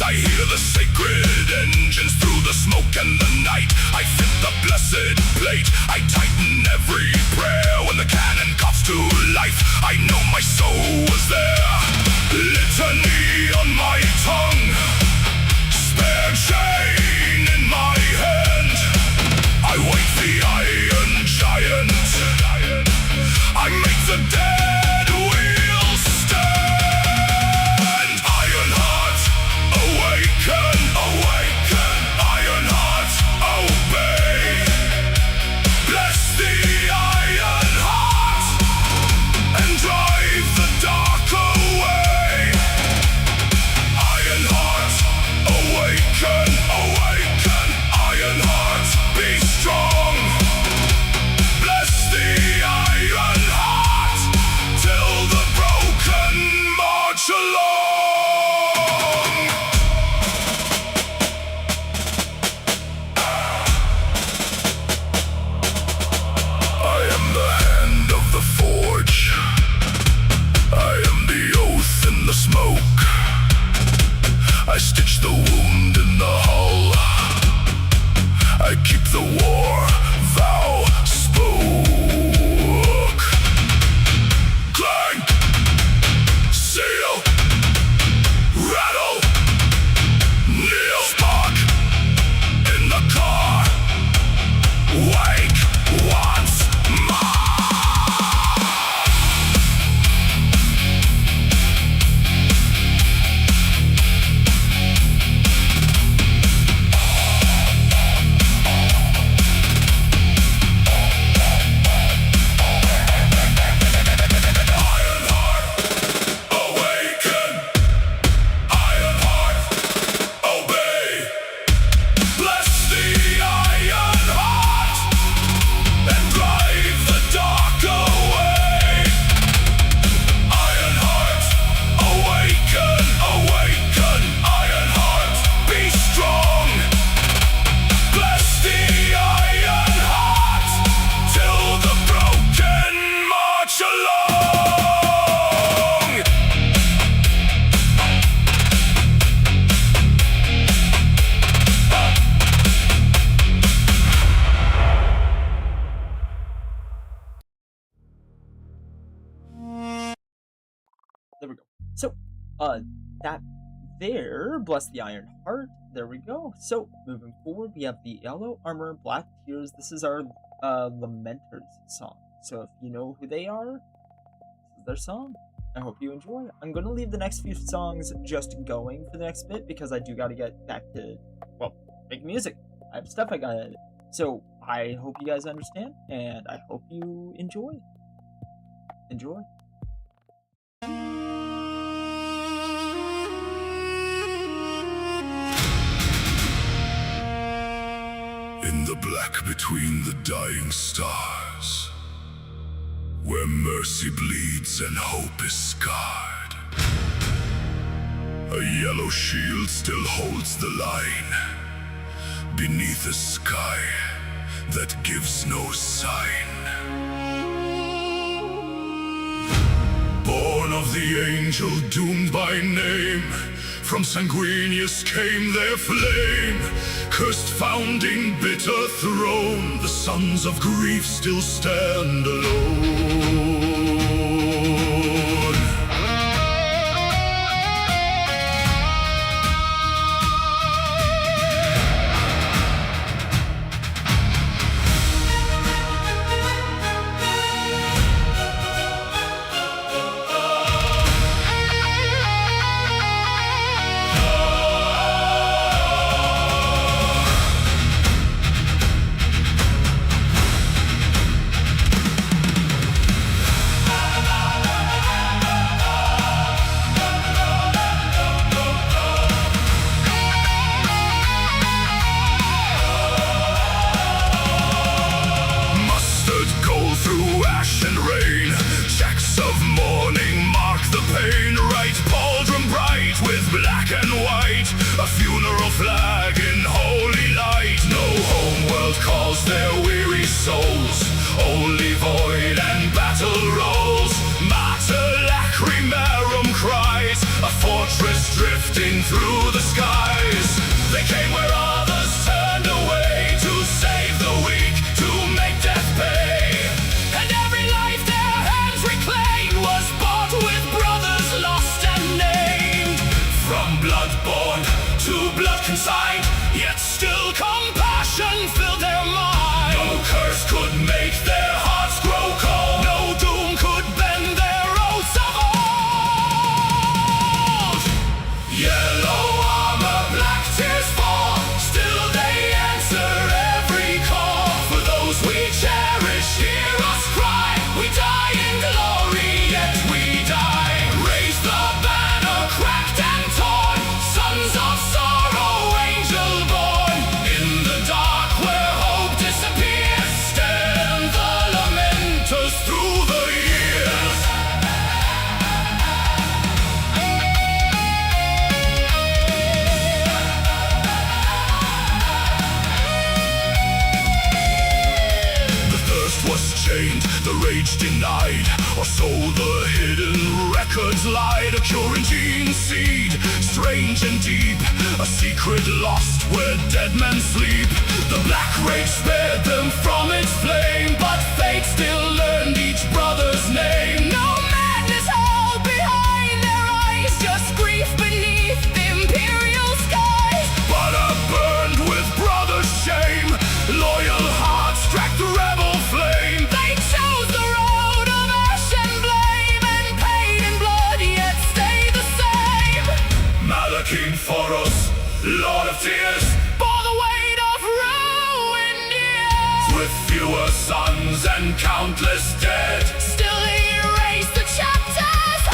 I hear the sacred engines through the smoke and the night. I fit the blessed plate, I tighten every prayer. When the cannon coughs to life, I know my soul was there. Litany on my tongue, spare chain in my hand. I wake the iron giant, I make the dead wheels stand. Iron heart, awaken, awaken. Iron heart, obey. Bless the iron heart and drive the dark away. Iron heart, awaken, awaken. Iron heart, be strong. Bless the iron heart till the broken march along. I am the hand of the forge, I am the oath in the smoke. I stitch the wound in the hull, I keep the war vow spoke. Clang, seal, rattle, kneel. Spark in the car, wake once more. Iron heart, awaken. Iron heart, obey. Bless the iron heart and drive the dark away. Iron heart, awaken, awaken. Iron heart, be strong. Bless the iron heart till the broken march along. There we go. So, that there, bless the iron heart. There we go. So, moving forward, we have the yellow armor, black tears. This is our Lamenters song. So, if you know who they are, this is their song. I hope you enjoy. I'm gonna leave the next few songs just going for the next bit because I do gotta get back to, well, making music. I have stuff I gotta edit. So, I hope you guys understand, and I hope you enjoy. Enjoy. In the black between the dying stars, where mercy bleeds and hope is scarred, a yellow shield still holds the line beneath a sky that gives no sign. Born of the angel doomed by name, from sanguineous came their flame. Cursed founding bitter throne, the sons of grief still stand alone. Black and white, a funeral flag in holy light. No home world calls their weary souls, only void and battle rolls. Mater lacrimarum cries, a fortress drifts drifting through the skies. They came where others turned away to save the weak, to make death pay. And every life their hands reclaimed was bought with brothers lost and named. From blood-born to blood consigned, Yet still compassion filled their mind. no curse could make their hearts grow cold. No doom could bend their oaths of old. Yellow armor, black tears fall, still they answer every call. For those we cherish, hear us cry. We die in glory, yet we die. Raise the banner, Cracked and torn, sons of sorrow, angel born. in the dark Where hope disappears, stand the lamenters through the years. The thirst was chained, the rage denied, or so the hidden records lied. A curing gene seed, strange and deep, a secret lost where dead men sleep. The black rage spared them from its flame, but fate still learned each brother's name. No madness held behind their eyes, just grief beneath the imperial skies. But burned with brother's shame, loyal hearts tracked the rebel flame. They chose the road of ash and blame, and pain and blood yet stay the same. Malakim for us, Lord of Tears, For the weight of ruined years, with fewer sons and countless dead. still erase the chapters.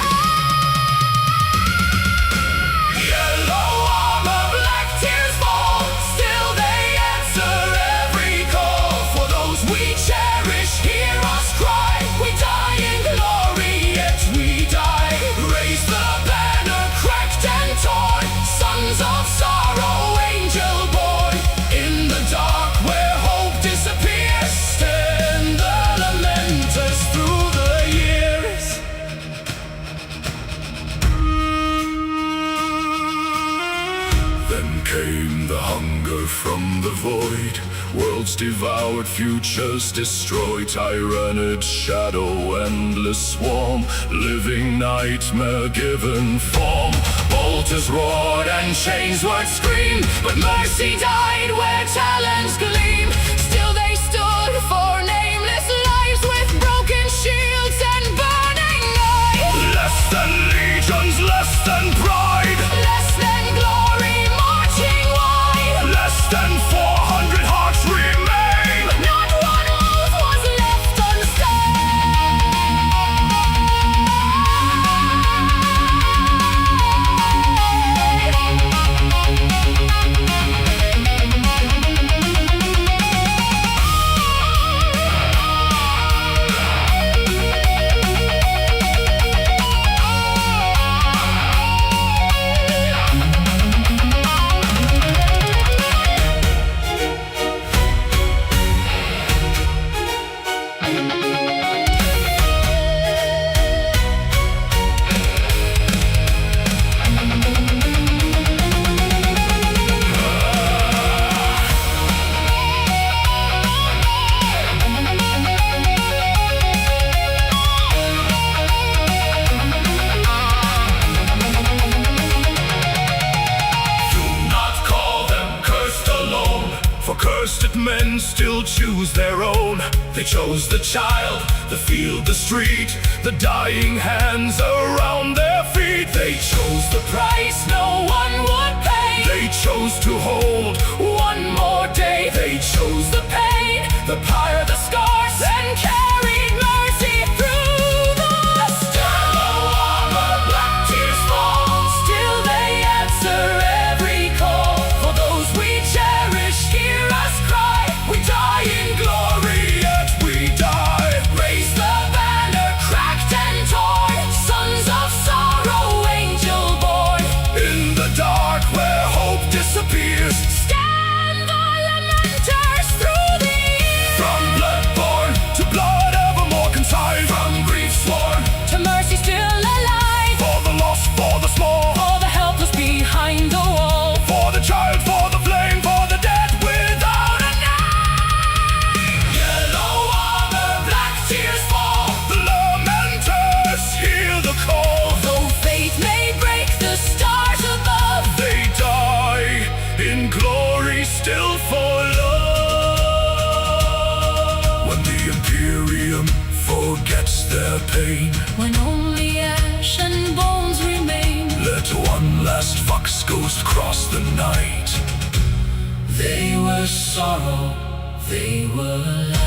Yellow armor, Black tears fall, still they answer every call. for those We cherish, hear us cry. We die in glory, yet we die. raise the Banner cracked and torn, sons of sorrow, angel born. in the dark Where hope disappears, stand the lamenters through the years. Then came the hunger from the void, worlds devoured, futures destroyed, tyrannid shadow, endless swarm, living nightmare given form. Bolters roared and chains word screamed, but mercy died where talons gleam. Still they stood for nameless lives with broken shields and burning eyes. Less than legions, less than pride, Less than glory marching wide. less than 400 hearts remain. Not one oath was left men still choose their own. They chose the child, the field, the street, the dying hands around their feet. They chose the price no one would pay. They chose to hold one more day. They chose the pain, the pyre, the scars, and carried mercy through the storm. Yellow armor, black tears fall. Still they answer every call. For those we cherish, hear us cry. We die in glory, yet we die. Raise the banner, cracked and torn. Sons of sorrow, angel born. In the dark. pain. When only ash and bones remain. Let one last fox ghost cross the night. They were sorrow, they were light.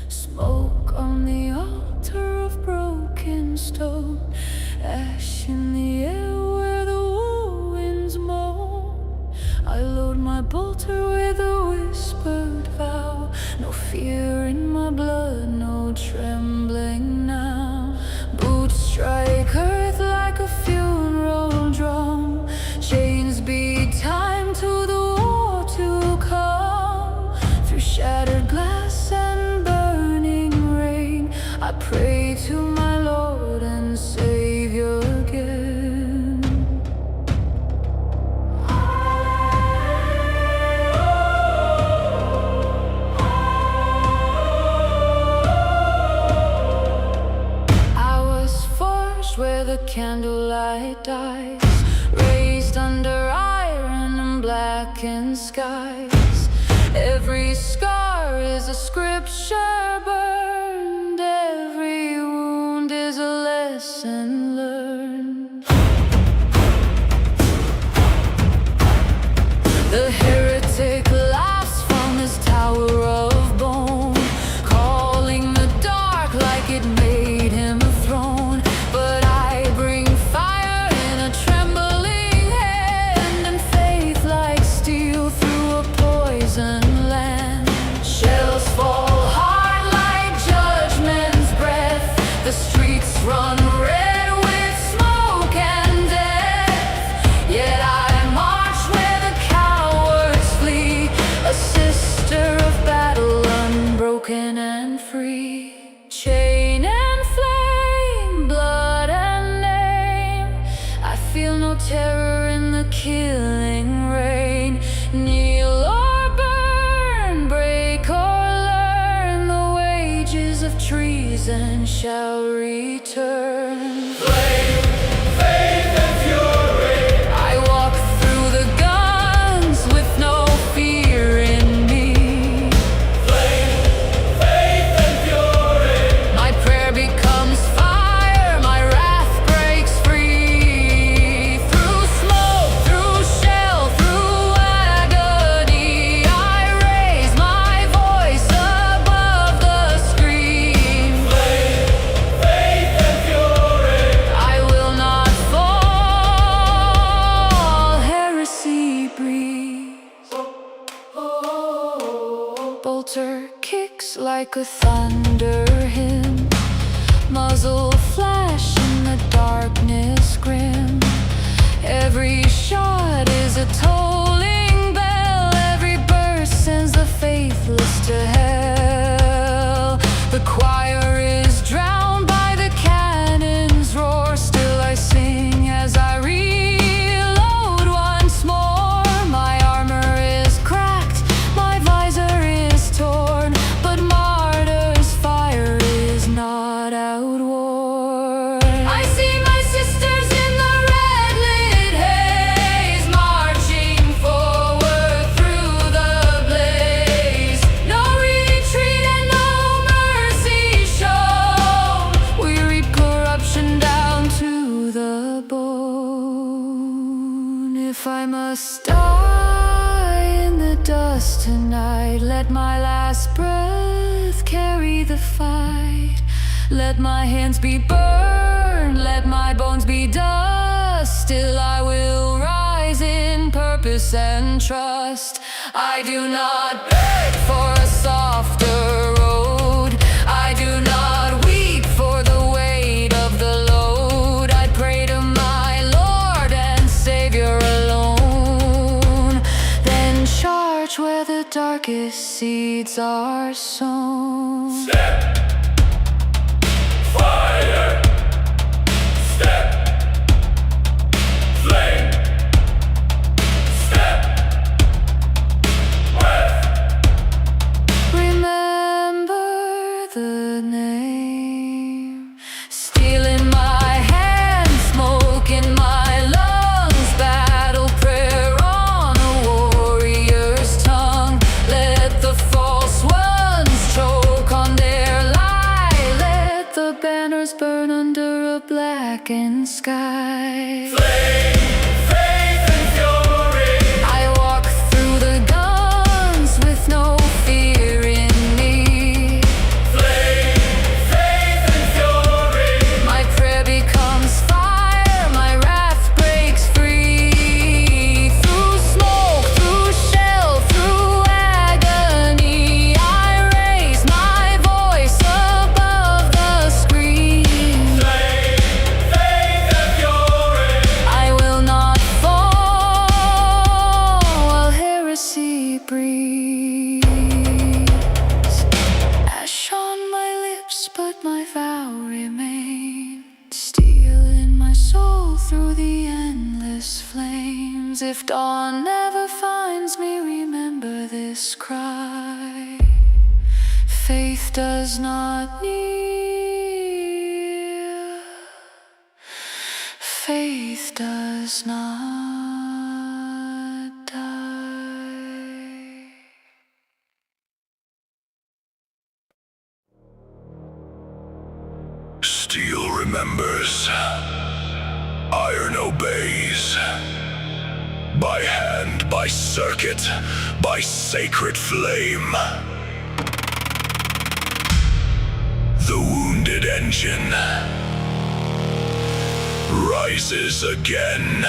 Smoke on the altar of broken stone, ash in the air where the war winds moan. I load my bolter with a whispered vow, no fear in my blood, no trembling now. Boots strike earth like a funeral drum, chains beat time to the war to come. Through shattered glass and burning rain, I pray to my Lord and Savior again. I was forged where the candlelight dies, raised under iron and blackened skies. Every scar is a scripture burned, every wound is a lesson learned. The heretic laughs from his tower of bone, calling the dark like it made him a throne. But I bring fire in a trembling hand, and faith like steel through a poison land. Shells fall hard like judgment's breath, the streets run red with smoke and death. Yet I march where the cowards flee, a sister of battle, unbroken and free. Chain and flame, blood and name, I feel no terror in the killing rain. Kneel or burn, break or learn, the wages of treason shall return. Flame, faith and fury. I walk through the guns with no fear in me. Flame, faith and fury. My prayer becomes fire, my wrath breaks free. Through smoke, through shell, through agony, I raise my voice above the scream. Flame, faith and fury. I will not fall, heresy breathes. Bolter kicks like a thunder hymn, muzzle flash in the darkness grim. Every shot is a tolling bell, every burst sends the faithless to hell. The choir is drowned by the cannon's roar, still I sing as I reload once more. My armor is cracked, my visor is torn, but martyr's fire is not outworn. I see my sisters in the red lit haze, marching forward through the blaze. No retreat and no mercy shown, we reap corruption down to the bone. If I must die in the dust tonight, let my last breath carry the fight. Let my hands be burned, let my bones be dust, still I will rise in purpose and trust. I do not beg for a softer road, I do not weep for the weight of the load. I pray to my Lord and Savior alone, then charge where the darkest seeds are sown. Step, fire. Step, flame. Step, the name. Steel in my hand, smoke in my lungs, battle prayer on a warrior's tongue. Let the false ones choke on their lie, let the banners burn under a blackened sky. Flame, faith and fury. I walk through the guns with no fear in me. Flame, faith and fury. My prayer becomes fire, my wrath breaks free. Through smoke, through shell, through agony, I raise my voice above the scream. Flame, faith and fury. I will not fall while heresy breathes. Ash on my lips, but my vow remains. Steel in my soul through the endless flames. If dawn never finds me, remember this cry. Faith does not kneel. Faith does not die. Steel remembers, iron obeys. By hand, by circuit, by sacred flame. The wounded engine rises again.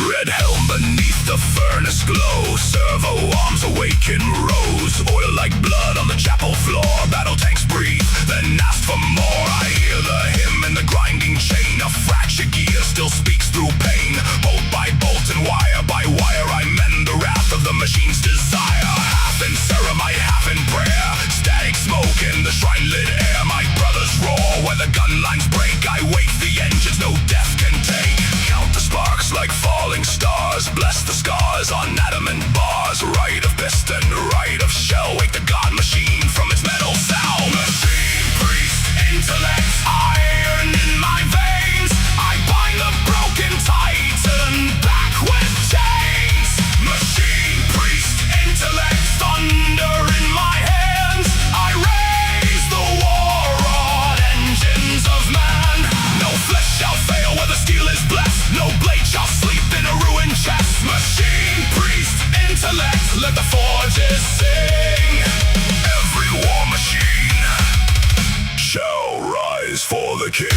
Red helm beneath the furnace glow. Servo arms awaken rose. Oil like blood on the chapel floor. Battle tanks breathe, then ask for more. I hear the hymn in the grinding chain. A fractured gear still speaks through pain. Bolt by bolt and wire by wire, I mend the wrath of the machine's desire. Half in ceremony, half in prayer. Static smoke in the shrine lit air. My brothers roar where the gun lines break. I wake the engines no death can take. Count the sparks like falling stars. Bless the scars on adamant bars. Right of piston, right of shell. Wake the god machine from its metal cell. Machine priest, intellect, iron in my veins. I bind the broken titan back with chains. Machine priest, intellect, thunder in my hands. I raise the war rod, engines of man. No flesh shall fail where the steel is blessed. No blade shall sleep in a ruined chest. Machine priest, intellect, let the forges sing. Every war machine shall rise for the king.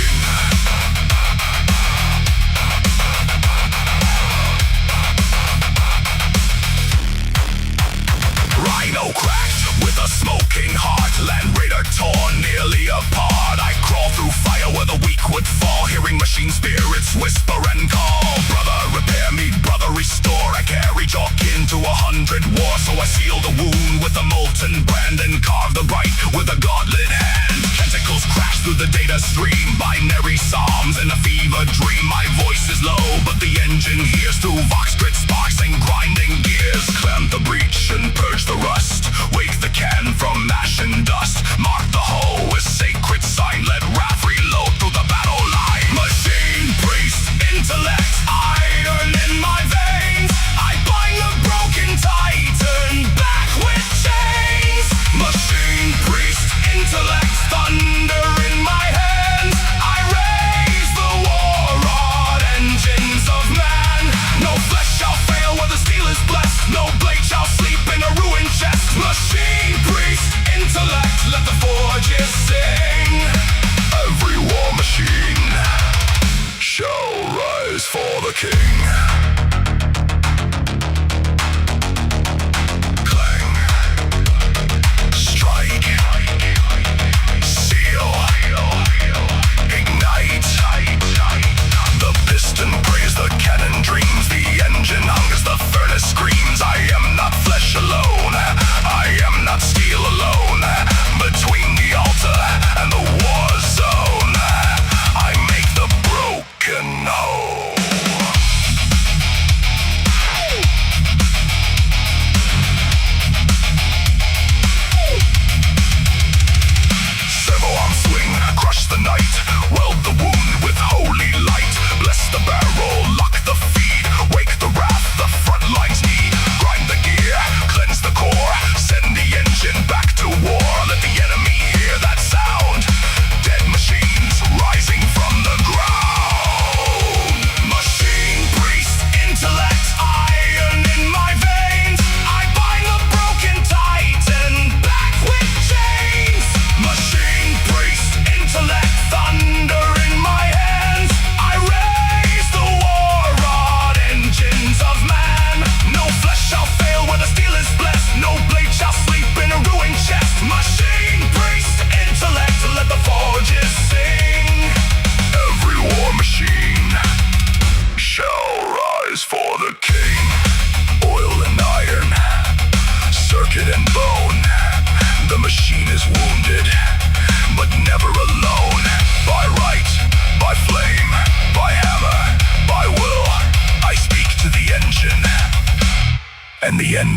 Rhino cracked with a smoking heart. Land raider torn nearly apart. I crawl through fire where the weak would fall. Hearing machine spirits whisper and call. Brother, repair me, brother, restore. I carry jock into 100 war. So I seal the wound with a molten brand and carve the right with a gauntlet hand. Tentacles crash through the data stream. Binary psalms in a fever dream. My voice is low, but the engine hears through vox grid sparks and grinding gears. Clamp the breach and purge the rust. Wake the can from ash and dust. Mark the hull with sacred sign. Let wrath reload through the battle line. Machine priest, intellect, iron in my veins. I bind the broken titan back with chains. Machine priest, intellect, thunder in my hands. I raise the war rod, engines of man. No flesh shall fail where the steel is blessed. No blade shall sleep in a ruined chest. Machine priest, intellect, let the forges sing.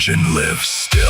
engine lives still.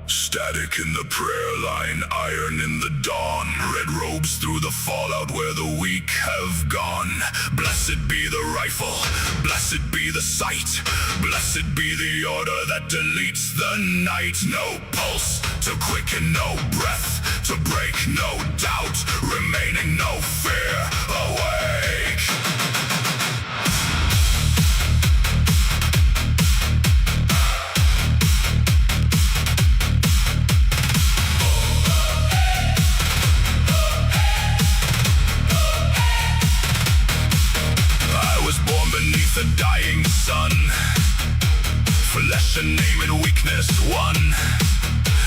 Static in the prayer line, iron in the dawn, red robes through the fallout where the weak have gone. Blessed be the rifle, blessed be the sight, blessed be the order that deletes the night. No pulse to quicken, no breath to break, no doubt remaining, no fear awake. The dying sun, flesh and name and weakness one.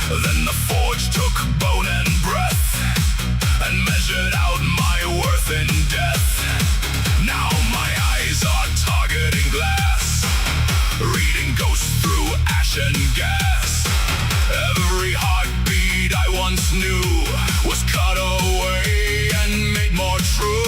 Then the forge took bone and breath and measured out my worth in death. Now my eyes are targeting glass, reading ghosts through ash and gas. Every heartbeat I once knew was cut away and made more true.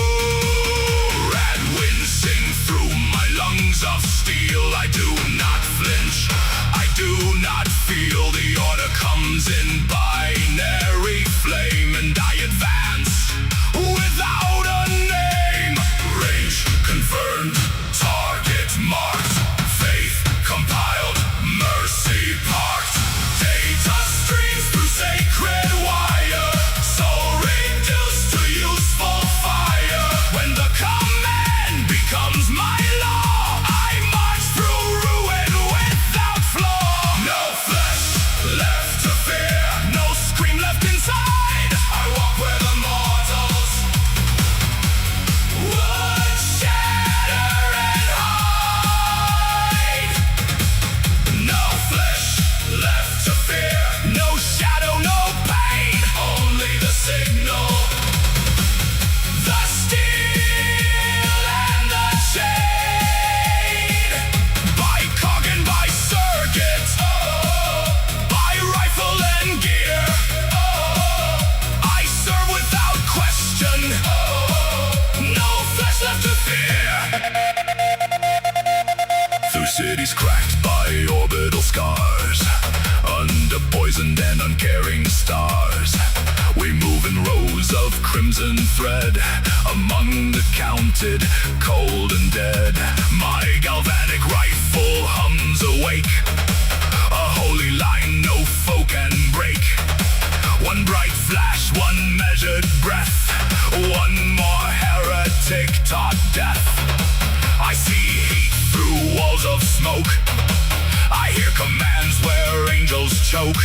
Of steel, I do not flinch, I do not feel. The order comes in binary flame, and I advance without a name. Range confirmed, target marked, faith compiled, mercy parked. Data streams through sacred wire, soul reduced to useful fire. When the command becomes my cities cracked by orbital scars, under poisoned and uncaring stars. We move in rows of crimson thread, among the counted, cold and dead. My galvanic rifle hums awake, a holy line no foe can break. One bright flash, one measured breath, one more heretic taught death. I see heat through walls of smoke, I hear commands where angels choke.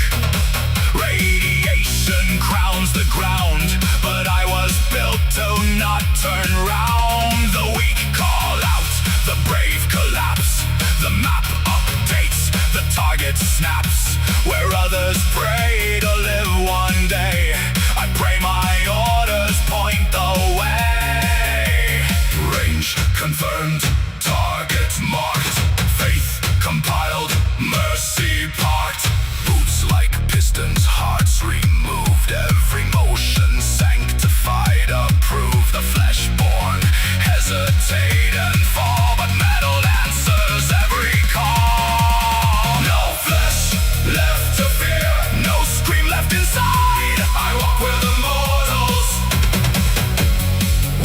Radiation crowns the ground, but I was built to not turn round. The weak call out, the brave collapse, the map updates, the target snaps. Where others pray to live one day, I pray my orders point the way. Range confirmed, target marked, faith compiled, mercy parked. Boots like pistons, hearts removed, every motion sanctified, approved. The flesh-born hesitate and fall, but metal answers every call. No flesh left to fear, no scream left inside. I walk where the mortals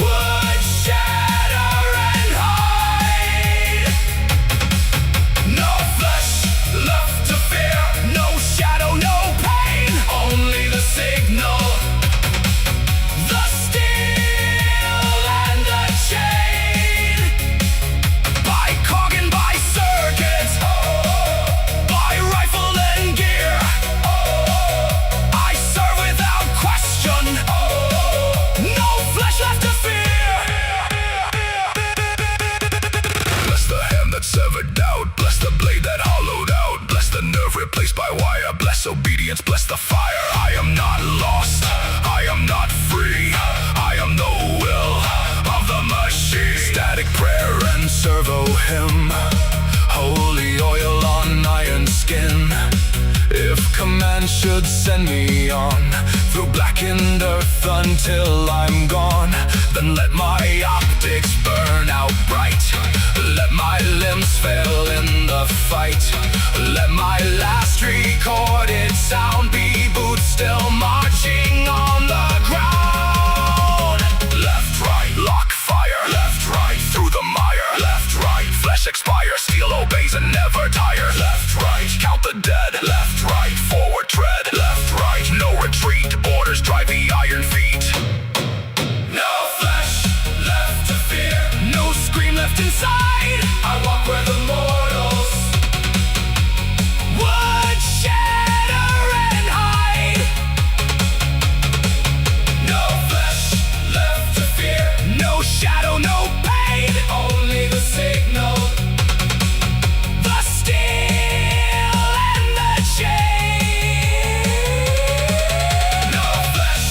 would shatter and hide. No flesh left to fear, no shadow, no pain, only the signal, the steel and the chain. By cog and by circuit, by rifle and gear, I serve without question, no flesh left to fear. Bless the hand that severed doubt, bless the blade that hollowed out, bless the nerve replaced by wire, bless obedience, bless the fire. I am not lost, I am not free, I am the will of the machine. Static prayer and servo hymn, hold earth until I'm gone. Then let my optics burn out bright. Let my limbs fail in the fight. Let my last recorded sound be boots still marching on the ground. Left, right, lock, fire. Left, right, through the mire. Left, right, flesh expire. Steel obeys and never tire. Left, right, count the dead. Left, right, forward tread. Left, right, no retreat. Orders drive the iron feet. No flesh left to fear. No scream left inside. I walk where the mortals would shatter and hide. No flesh left to fear. No shadow, no pain. Only the signal. The steel and the chain. No flesh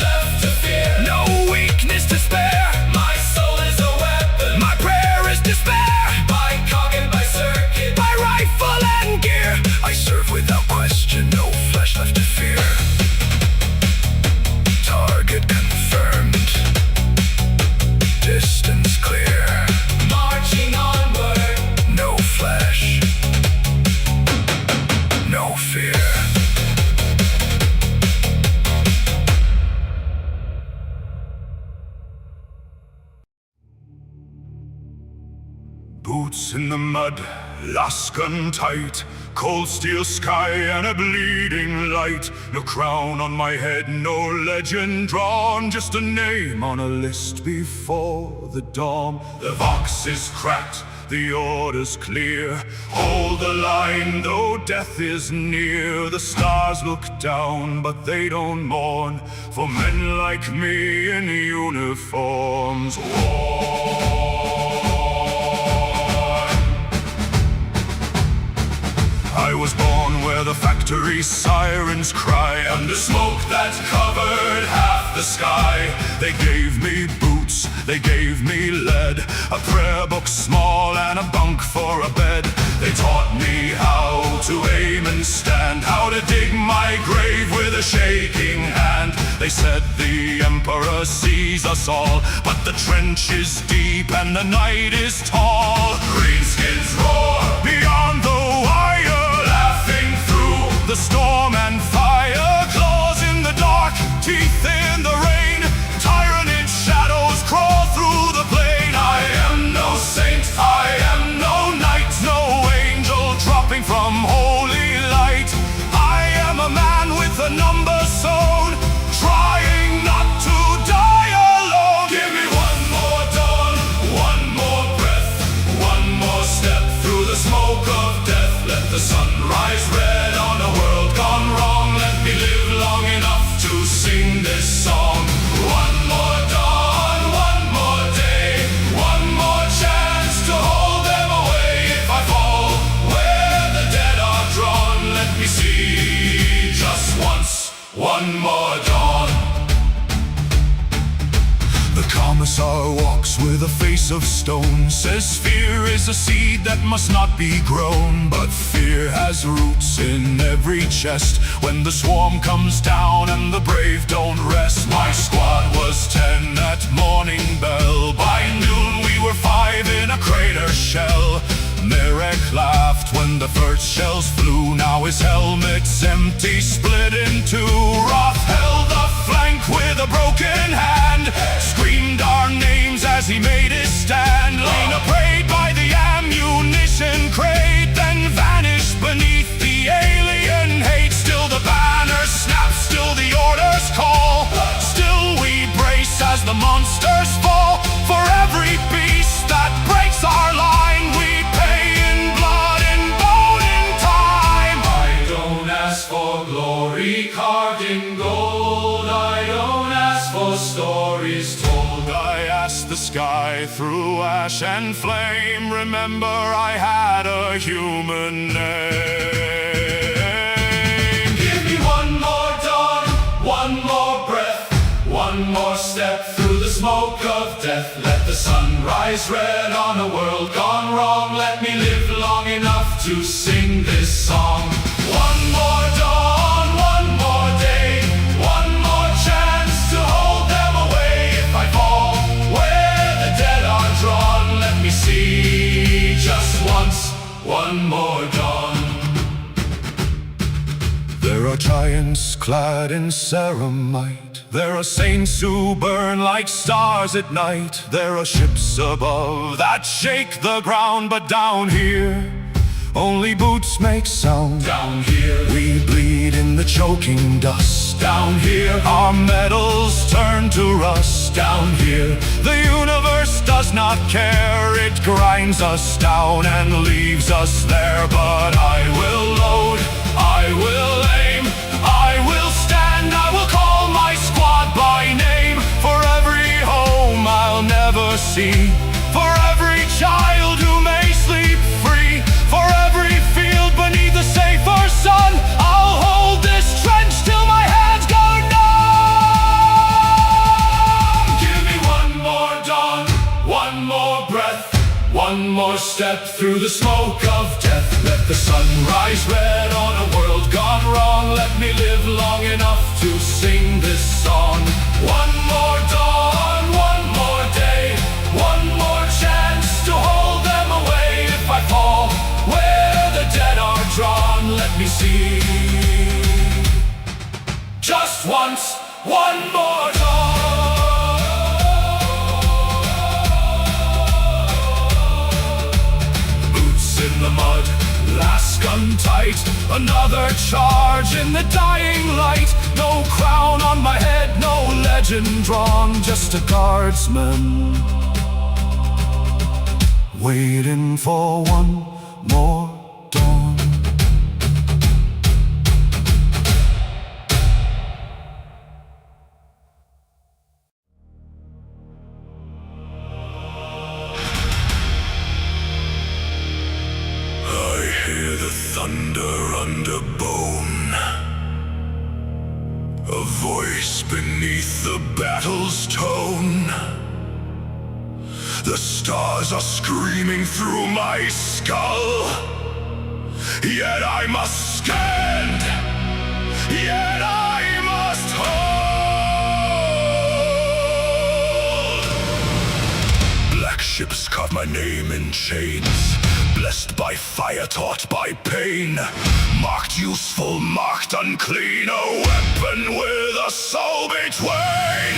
left to fear. No weakness to spare. My soul is a weapon. My prayer is despair. By cog and by circuit. By rifle and gear. I serve without question. No flesh left to fear. Target confirmed. Distance clear. Marching onward. No flesh. No fear. Boots in the mud, last gun tight. Cold steel sky and a bleeding light. No crown on my head, no legend drawn. Just a name on a list before the dawn. The vox is cracked, the order's clear. Hold the line, though death is near. The stars look down, but they don't mourn. For men like me in uniforms. War. I was born where the factory sirens cry. Under smoke that covered half the sky. They gave me boots, they gave me lead. A prayer book small and a bunk for a bed. They taught me how to aim and stand. How to dig my grave with a shaking hand. They said the emperor sees us all, but the trench is deep and the night is tall. Greenskins roar beyond the wire. The storm and fire, claws in the dark, teeth in the rain. Tyrannid shadows crawl through the plain. I am no saint, I am no knight, no angel dropping from holy light. I am a man with a number sewn, trying not to die alone. Give me one more dawn, one more breath, one more step through the smoke of death. Let the sun rise red on a world gone wrong. Let me live long enough to sing this song. One more dawn, one more day, one more chance to hold them away. If I fall where the dead are drawn, let me see just once, one more dawn. The commissar walks with a face of stone. Says fear is a seed that must not be grown. But fear has roots in every chest. When the swarm comes down and the brave don't rest. My squad was 10 at morning bell. By noon we were 5 in a crater shell. Merrick laughed when the first shells flew. Now his helmet's empty, split in two. Roth held the flank with a broken hand. Screamed our names as he made his stand. Lena prayed by the ammunition crate, then vanished beneath the alien hate. Still the banner snaps, still the orders call. Still we brace as the monsters fall. For every beast that breaks our line, we pay in blood and bone in time. I don't ask for glory carved in gold. I don't ask for stories told. I ask the sky through ash and flame. Remember I had a human name. Give me one more dawn, one more breath, one more step through the smoke of death. Let the sun rise red on a world gone wrong. Let me live long enough to sing this song. One more dawn, one more day, one more chance to one more dawn. There are giants clad in ceramite. There are saints who burn like stars at night. There are ships above that shake the ground, but down here only boots make sound. Down here We bleed in the choking dust. Down here Our metals turn to rust. Down here The universe does not care. It grinds us down and leaves us there. But I will load, I will aim, I will stand, I will call my squad by name. For every home I'll never see, for every child who may sleep free, for every field beneath the safer sun, I'll hold this trench till my hands go numb. Give me one more dawn, one more breath, one more step through the smoke of death. Let the sun rise red on a world gone wrong. Let me live long enough to sing this song. One more dawn, one more day, one more chance to hold them away. If I fall where the dead are drawn, let me see. Just once, one more dawn. Boots in the mud, last gun tight, another charge in the dying light. No crown on my head, no legend drawn, just a guardsman waiting for one more dawn. I hear the thunder under bone, a voice beneath the battle's tone. The stars are screaming through my skull, yet I must stand, yet I must hold. Black ships carve my name in chains, blessed by fire, taught by pain. Marked useful, marked unclean, a weapon with a soul between.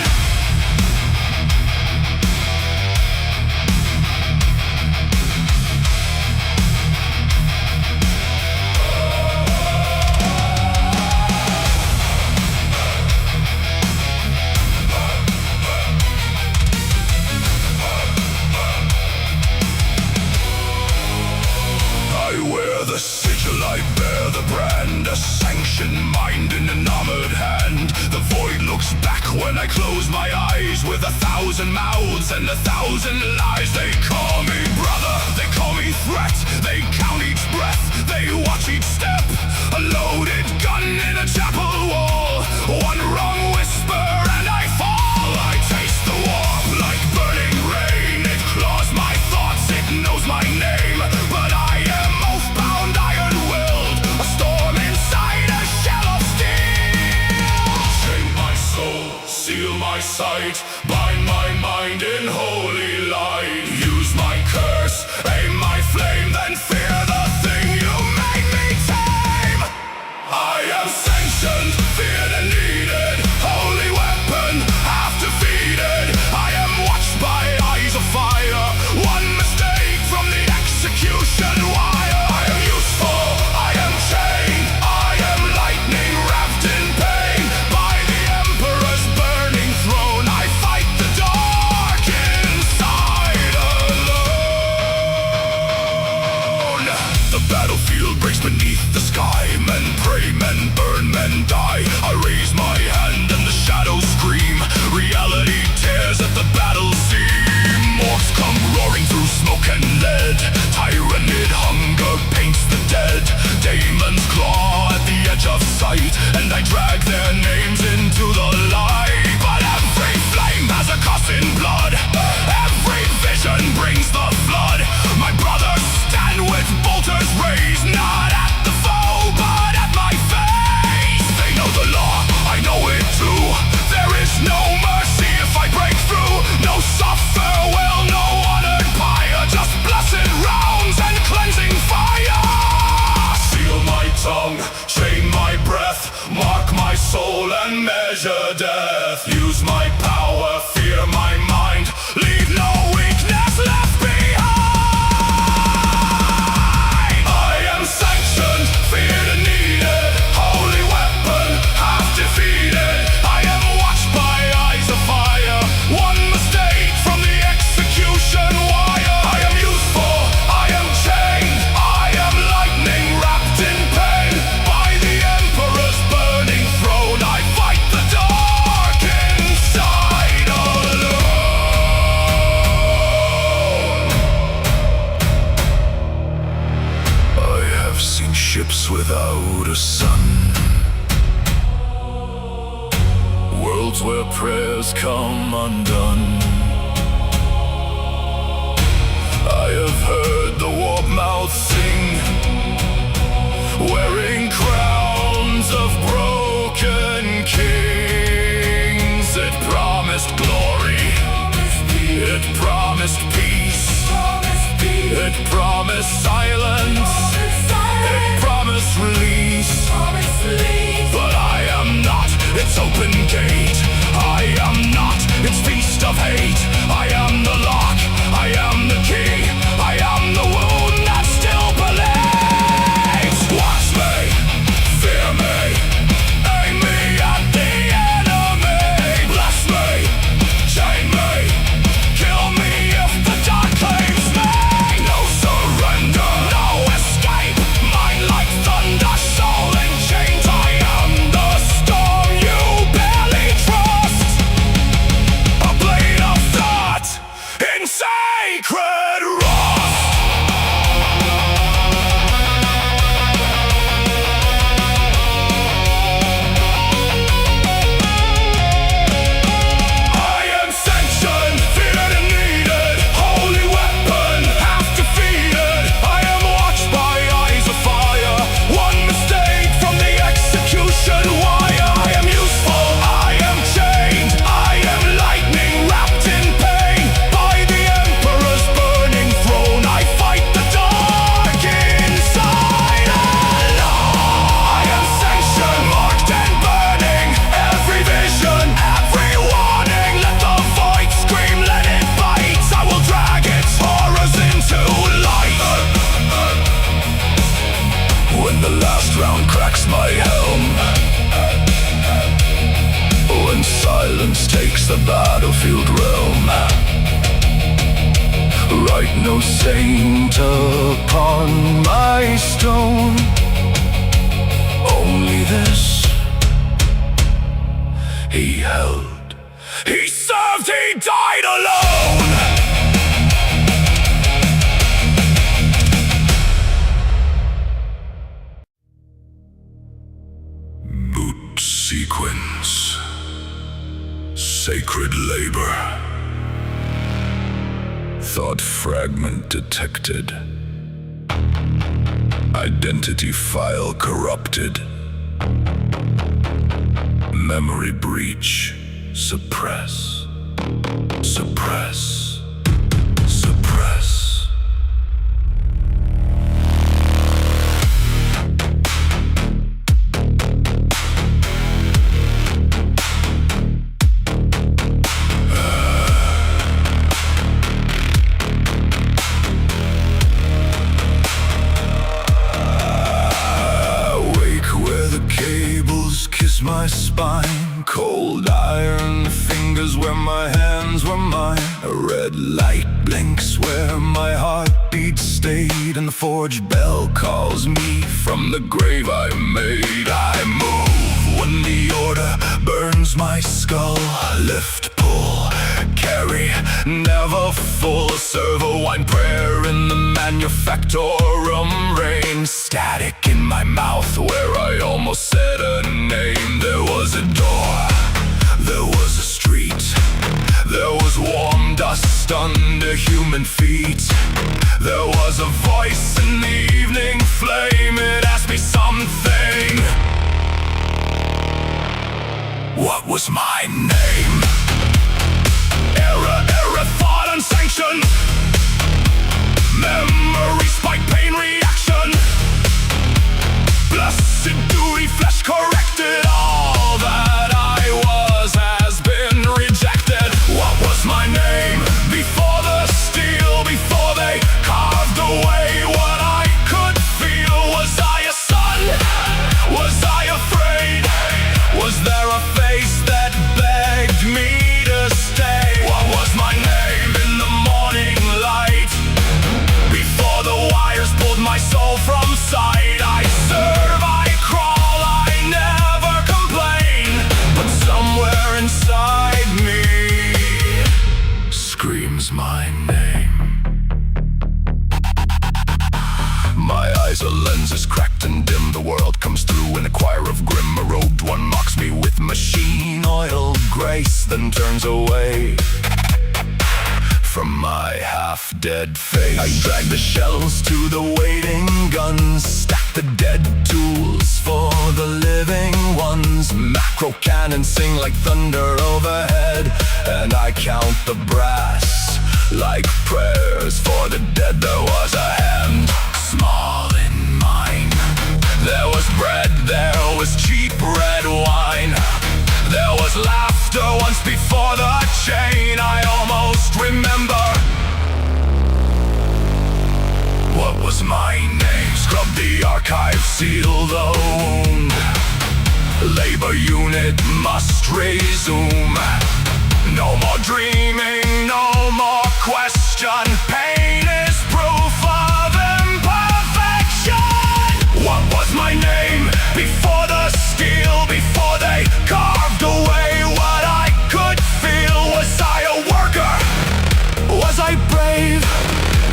The sigil, I bear the brand, a sanctioned mind in an armored hand. The void looks back when I close my eyes, with 1,000 mouths and 1,000 lies. They call me brother, they call me threat, they count each breath, they watch each step. A loaded gun in a chapel wall, one wrong whisper and I fall. I taste the warp like burning rain, it claws my thoughts, it knows my name. But I am oath-bound, iron-willed, a storm inside a shell of steel. Chain my soul, seal my sight, bind my mind in holy light. Use my curse, aim my flame, then fear the thing you made me tame. I am sanctioned, feared and needed, holy weapon, half defeated. I am watched by eyes of fire, one mistake from the execution wire. I am useful, I am chained, I am lightning wrapped in pain. By the Emperor's burning throne, I fight the dark inside of death. Use my power, fear my mind, leave no weakness left behind. I am sanctioned, feared and needed, holy weapon, half defeated. I am watched by eyes of fire, one mistake from the execution wire. I am useful, I am chained, I am lightning wrapped in pain. By the Emperor's burning throne, I fight the dark inside alone. I have seen ships without a sun, worlds where prayers come undone. I have heard the warp mouth sing, wearing crowns of broken kings. It promised glory, it promised peace, it promised silence, it promised release. But I am not its open gate, I am not its feast of hate. I am the lock, I am the key, I am the wound that still believes. Watch me, fear me, aim me at the enemy. Bless me, chain me, kill me if the dark claims me. No surrender, no escape, mine like thunder, soul in chains. I am the storm you barely trust, a blade of thought in sacred wrath. I am sanctioned, feared and needed, holy weapon, half defeated. I am watched by eyes of fire, one mistake from the execution wire. I am useful, I am chained, I am lightning wrapped in pain. By the Emperor's burning throne, I fight the dark inside alone. I am sanctioned, marked and burning, every vision, every warning. Let the void scream, let it bite. I will drag its horrors into light. When the last round cracks my helm, when silence takes the battlefield realm, write no saint upon my stone, only this he held, he served, he died alone. Boot sequence, sacred labor, thought fragment detected, identity file corrupted, memory breach, suppress, suppress, suppress. My spine, cold iron fingers where my hands were mine. A red light blinks where my heartbeat stayed, and the forge bell calls me from the grave I made. I move when the order burns my skull. Lift, pull, carry, never full. Serve a wine prayer in the manufactorum rain. Static in my mouth where I almost said a name. There was a door, there was a street, there was warm dust under human feet. There was a voice in the evening flame, it asked me something. What was my name? Error, thought unsanctioned. Memory spike, pain reaction. Blessed duty, flesh corrected all that I was and turns away from my half-dead face. I drag the shells to the waiting guns, stack the dead tools for the living ones. Macro cannons sing like thunder overhead, and I count the brass like prayers for the dead. There was a hand small in mine. There was bread, there was cheap red wine. There was laughter once before the chain. I almost remember what was my name. Scrub the archive, seal the wound. Labor unit must resume. No more dreaming, no more question. Pain is proof of imperfection. What was my name before the steel? Before they carved away what I could feel? Was I a worker? Was I brave?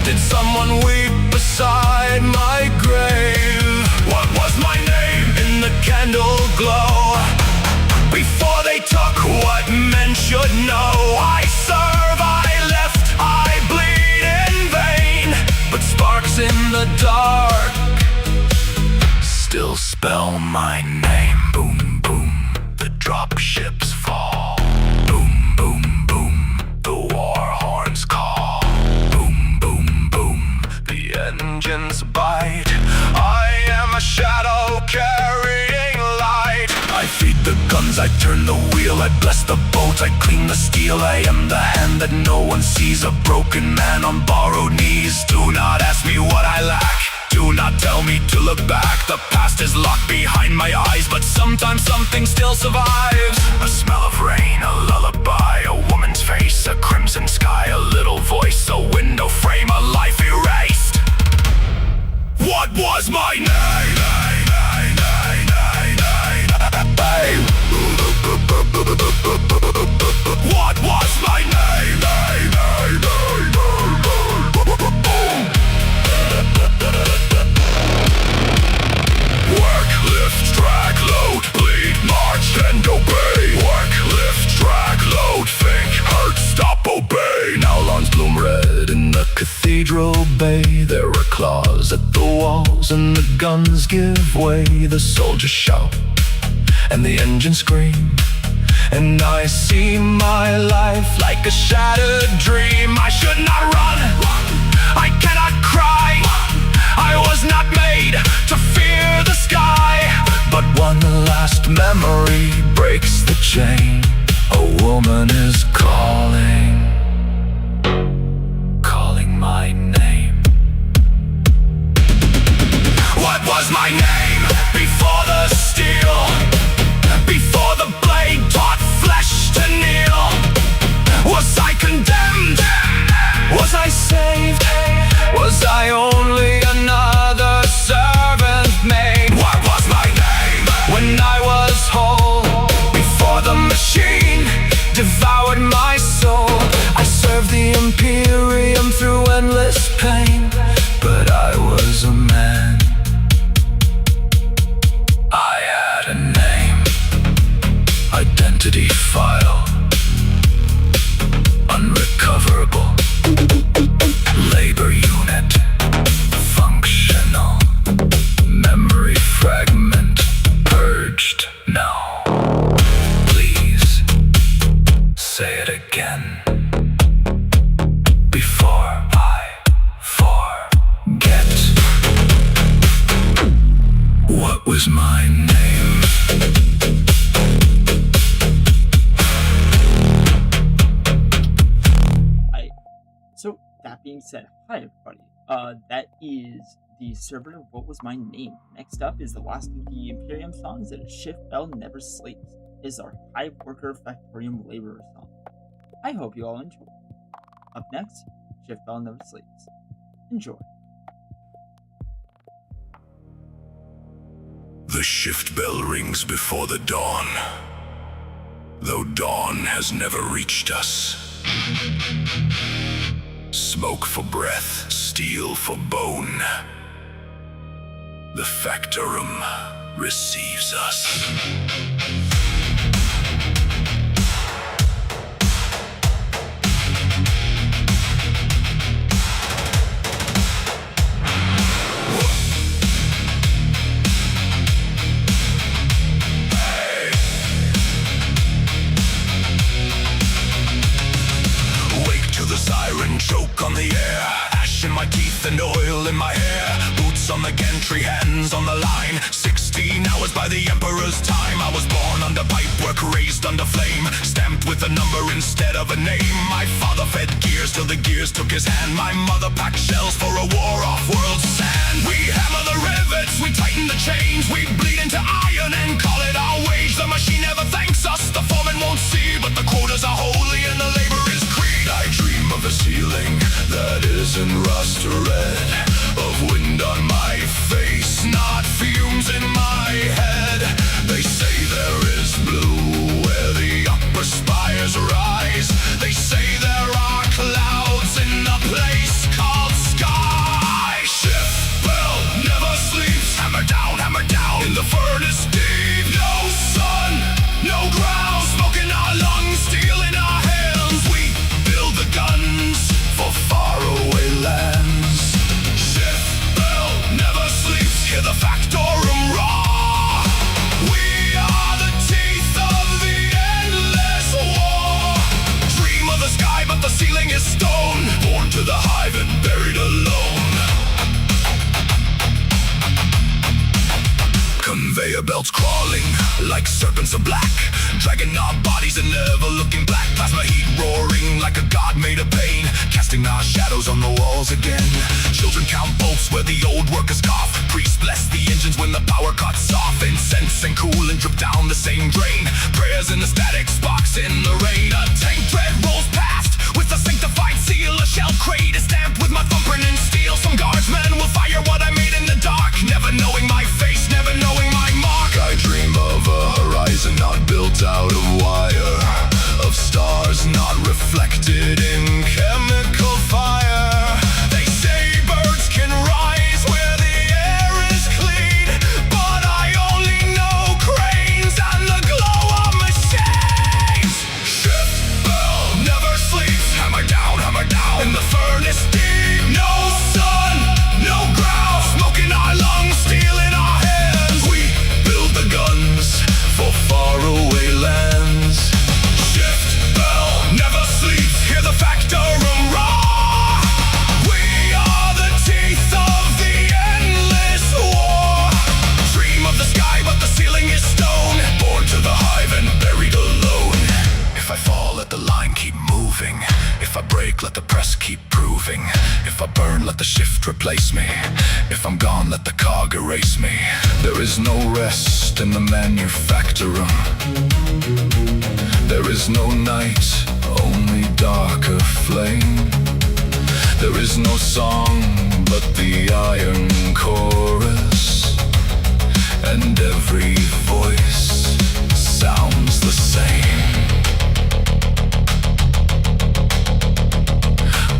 Did someone weep beside my grave? What was my name in the candle glow? Before they took what men should know. I serve, I left, I bleed in vain. But sparks in the dark still spell my name. Boom, boom, the drop ships fall. Boom, boom, boom, the war horns call. Boom, boom, boom, the engines bite. I am a shadow carrying light. I feed the guns, I turn the wheel, I bless the boat, I clean the steel. I am the hand that no one sees, a broken man on borrowed knees. Do not ask me what I lack, do not tell me to look back. The past is locked behind my eyes, but sometimes something still survives. A smell of rain, a lullaby, a woman's face, a crimson sky, a little voice, a window frame, a life erased. What was my name? What was my name? Work, lift, drag, load, bleed, march, and obey. Work, lift, drag, load, think, hurt, stop, obey. Now lawns bloom red in the cathedral bay. There are claws at the walls and the guns give way. The soldiers shout and the engines scream, and I see my life like a shattered dream. I should not run, I cannot cry. I was not made to fear the sky. But one last memory breaks the chain. A woman is calling my name. What was my name before the steel? Before the blade taught flesh to kneel? Was I condemned? Was I saved? Was I only another servant maid? What was my name when I was whole? Before the machine devoured my soul. I served the Imperium through endless pain, but I was a man. I had a name, identity file, unrecoverable. Labor unit, functional. Memory fragment, purged. No, please say it again before I forget. What was my name? So that being said, hi everybody. That is the server of What Was My Name. Next up is the last of the Imperium songs, and Shift Bell Never Sleeps is our Hive Worker Factorium Laborer song. I hope you all enjoy. Up next, Shift Bell Never Sleeps. Enjoy. The shift bell rings before the dawn, though dawn has never reached us. Smoke for breath, steel for bone. The Factorum receives us. breath and oil in my hair. Boots on the gantry, hands on the line. 16 hours by the Emperor's time. I was born under pipework, raised under flame, stamped with a number instead of a name. My father fed gears till the gears took his hand. My mother packed shells for a war off world's sand. We hammer the rivets, we tighten the chains, we bleed into iron and call it our wage. The machine never thanks us, the foreman won't see, but the quotas are holy and the labor is creed. I dream of a ceiling that isn't rust or red, of wind on my face, not fumes in my head. They say there is blue where the upper spires rise. They say there are clouds in a place called sky. Shift bell never sleeps. Hammer down in the furnace deep. No sun, no ground, smoke in our lungs, steel in our hands. We build the guns for faraway lands. Shift bell never sleeps. Hear the factorum roar. We are the teeth of the endless war. Dream of the sky, but the ceiling is stone. Born to the hive and buried alone. Conveyor belts crawling like serpents of black, dragging our bodies and never looking back. Plasma heat roaring like a god made of pain, casting our shadows on the walls again. Children count bolts where the old workers cough. Priests bless the engines when the power cuts off. Incense and coolant drip down the same drain. Prayers in the static sparks in the rain. A tank tread rolls past with a sanctified seal. A shell crate is stamped with my thumbprint in steel. Some guardsmen will fire what I made in the dark, never knowing my face, never knowing my mark. I dream of a horizon not built out of wire, of stars not reflected in chemical fire. They say birds can rise where the air is clean, but I only know cranes and the glow of machines. Shift bell never sleeps. Hammer down in the furnace deep. No sun, no ground, smoke in our lungs, steel in our hands. We build the guns for faraway lands. Shift bell never sleeps. Hear the factorum roar. We are the teeth of the endless war. Dream of the sky, but the ceiling is stone. Born to the hive and buried alone. If I fall, let the line keep moving. If I break, let the press keep proving. If I burn, let the shift replace me. If I'm gone, let the cog erase me. There is no rest in the manufacturer. There is no night, only darker flame. There is no song but the iron chorus, and every voice sounds the same.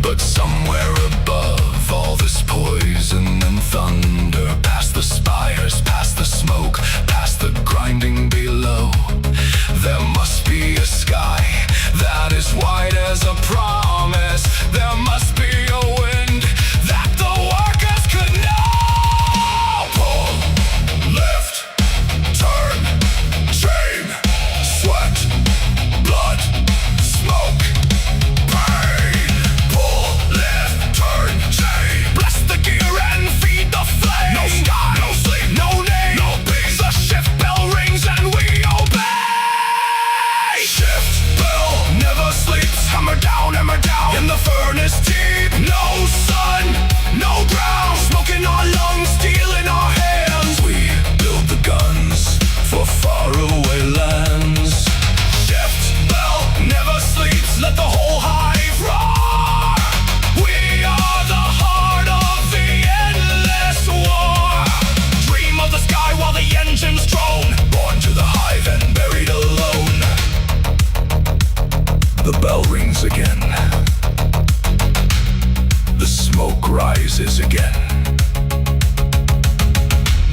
But somewhere above all this poison and thunder, past the spires, past the smoke, past the grinding below, there must be a sky that is white as a promise. There must be a wind that the workers could know. Pull, lift, turn, chain, sweat, blood, smoke, pain. Pull, lift, turn, chain. Bless the gear and feed the flame. No sky, no sleep, no name, no peace. The shift bell rings and we obey. Shift bell never sleeps. Hammer down in the furnace deep. No sun, no ground, smoke in our lungs, steel in our hands. We build the guns for faraway lands. Shift bell never sleeps. Let the whole hive roar. We are the heart of the endless war. Dream of the sky while the engines drone. Born to the hive and buried alone. The bell rings again. The smoke rises again.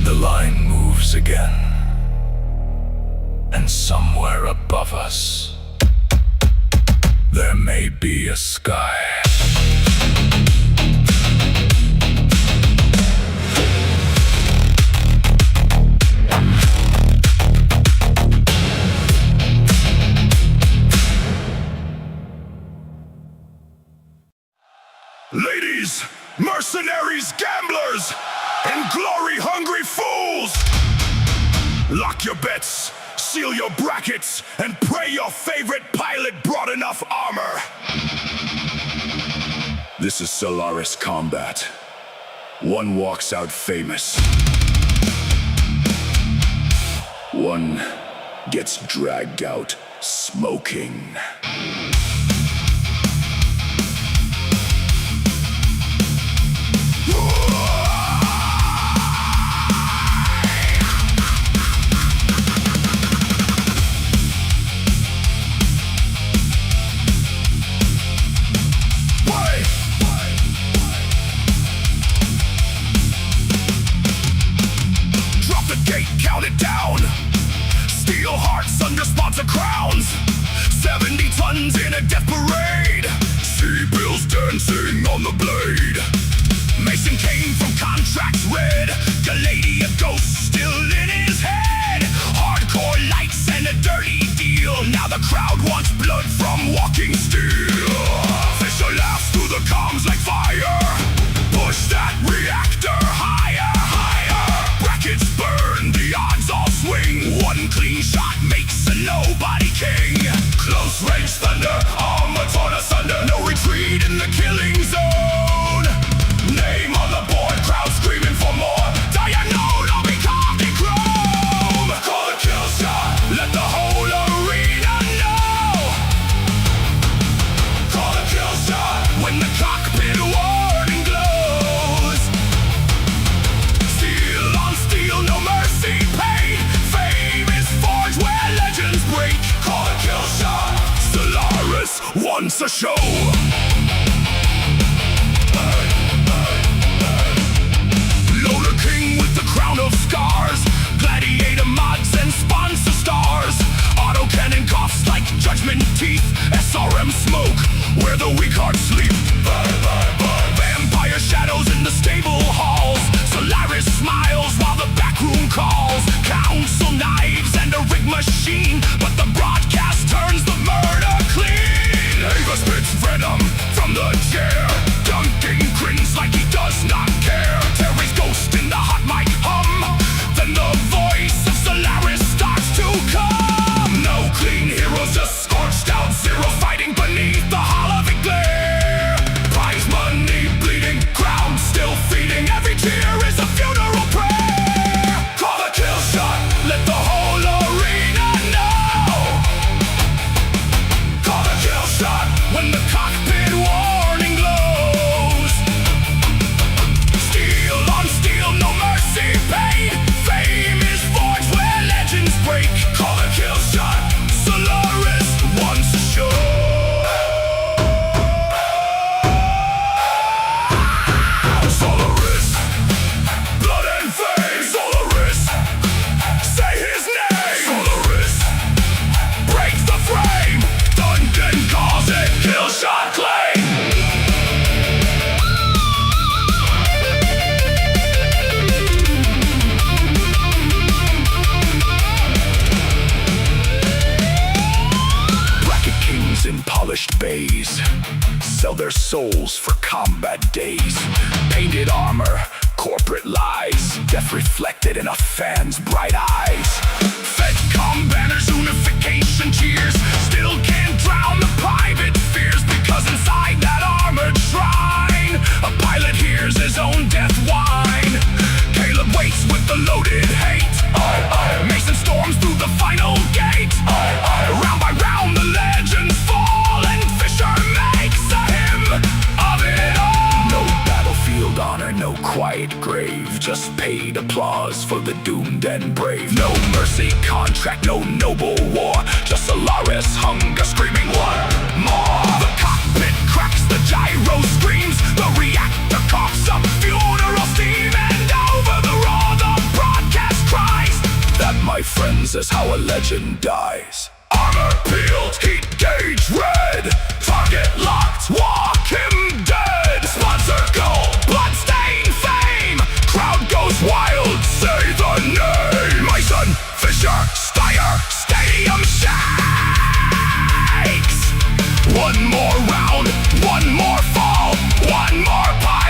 The line moves again. And somewhere above us, there may be a sky. Ladies enemies, mercenaries, gamblers, and glory-hungry fools. Lock your bets, seal your brackets, and pray your favorite pilot brought enough armor. This is Solaris combat. One walks out famous. One gets dragged out smoking. Count it down. Steel hearts under sponsor crowns. 70 tons in a death parade. Sea bills dancing on the blade. Mason came from contracts red. Galadia ghost still in his head. Hardcore lights and a dirty deal. Now the crowd wants blood from walking steel. Fisher laughs through the comms like fire. Push that reactor higher, higher. Brackets burn, the odds all swing. One clean shot makes a nobody king. Close range thunder, armor torn asunder. No retreat in the killing zone. Name on the board, crowd screaming for more. Diagonal, I'll be cocked in chrome. Call a kill shot, let the whole arena know. Call a kill shot when the cockpit warning glows. Steel on steel, no mercy paid. Fame is forged where legends break. Call a kill shot, Solaris wants a show. LOUTA king with the crown of scars. Gladiator mods and sponsor stars. Autocannon coughs like judgment teeth. SRM smoke where the weak hearts sleep. Vampire shadows in the stable halls. Solaris smiles while the back room calls. Council knives and a rig machine, but the broadcast turns the murder clean. Ava spits venom from the chair. Dunking grins like he does not care. Terry's ghost in the hot mic hum. Then the voice of Solaris starts to come. No clean heroes, just scorched out zeros fighting beneath the holovic glare. Prize money bleeding, crowd still feeding. Every tear is a funeral prayer. Call the kill shot, let the whole arena know. Call the kill shot when the cockpit warning glows. Steel on steel, no mercy paid. Fame is forged where legends break. Call the kill shot, Solaris wants a show. Solaris, blood and fame. Solaris, say his name. Solaris, break the frame. Duncan calls it kill shot claim. Bracket kings in polished bays sell their souls for combat days. Painted armor, corporate lies, death reflected in a fan's bright eyes. Fedcom banners, unification cheers, still can't drown the private fears. Because inside that armored shrine, a pilot hears his own death whine. Caleb waits with the loaded hate. Mason storms through the final gate. Round by round the legends fall, and Fisher makes a hymn of it all. No battlefield honor, no quiet grave, just paid applause for the doomed and brave. No mercy contract, no noble war, just Solaris hunger screaming one more. The cockpit cracks, the gyro screams, the reactor coughs up funeral steam, and over the roar the broadcast cries. That, my friends, is how a legend dies. Armor peeled, heat gauge red, target locked, walk him dead. Sponsor gold, bloodstained fame, crowd goes wild, say the name. Mason, Fisher, Steyer, stadium shakes. One more round, one more fall, one more pile.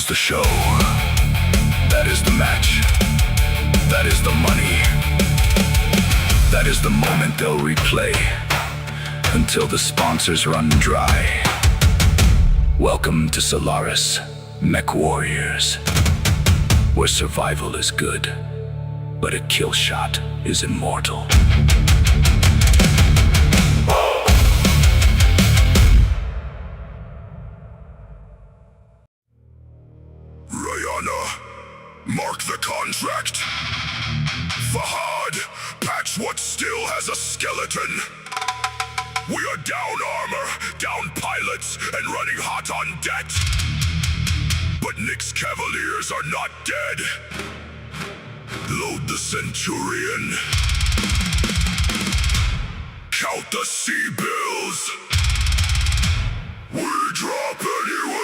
is the show. That is the match. That is the money. That is the moment they'll replay until the sponsors run dry. Welcome to Solaris, Mech Warriors, where survival is good, but a kill shot is immortal. Mark the contract. Fahad, patch what still has a skeleton. We are down armor, down pilots, and running hot on debt. But Nick's Cavaliers are not dead. Load the Centurion. Count the sea bills. We drop anywhere.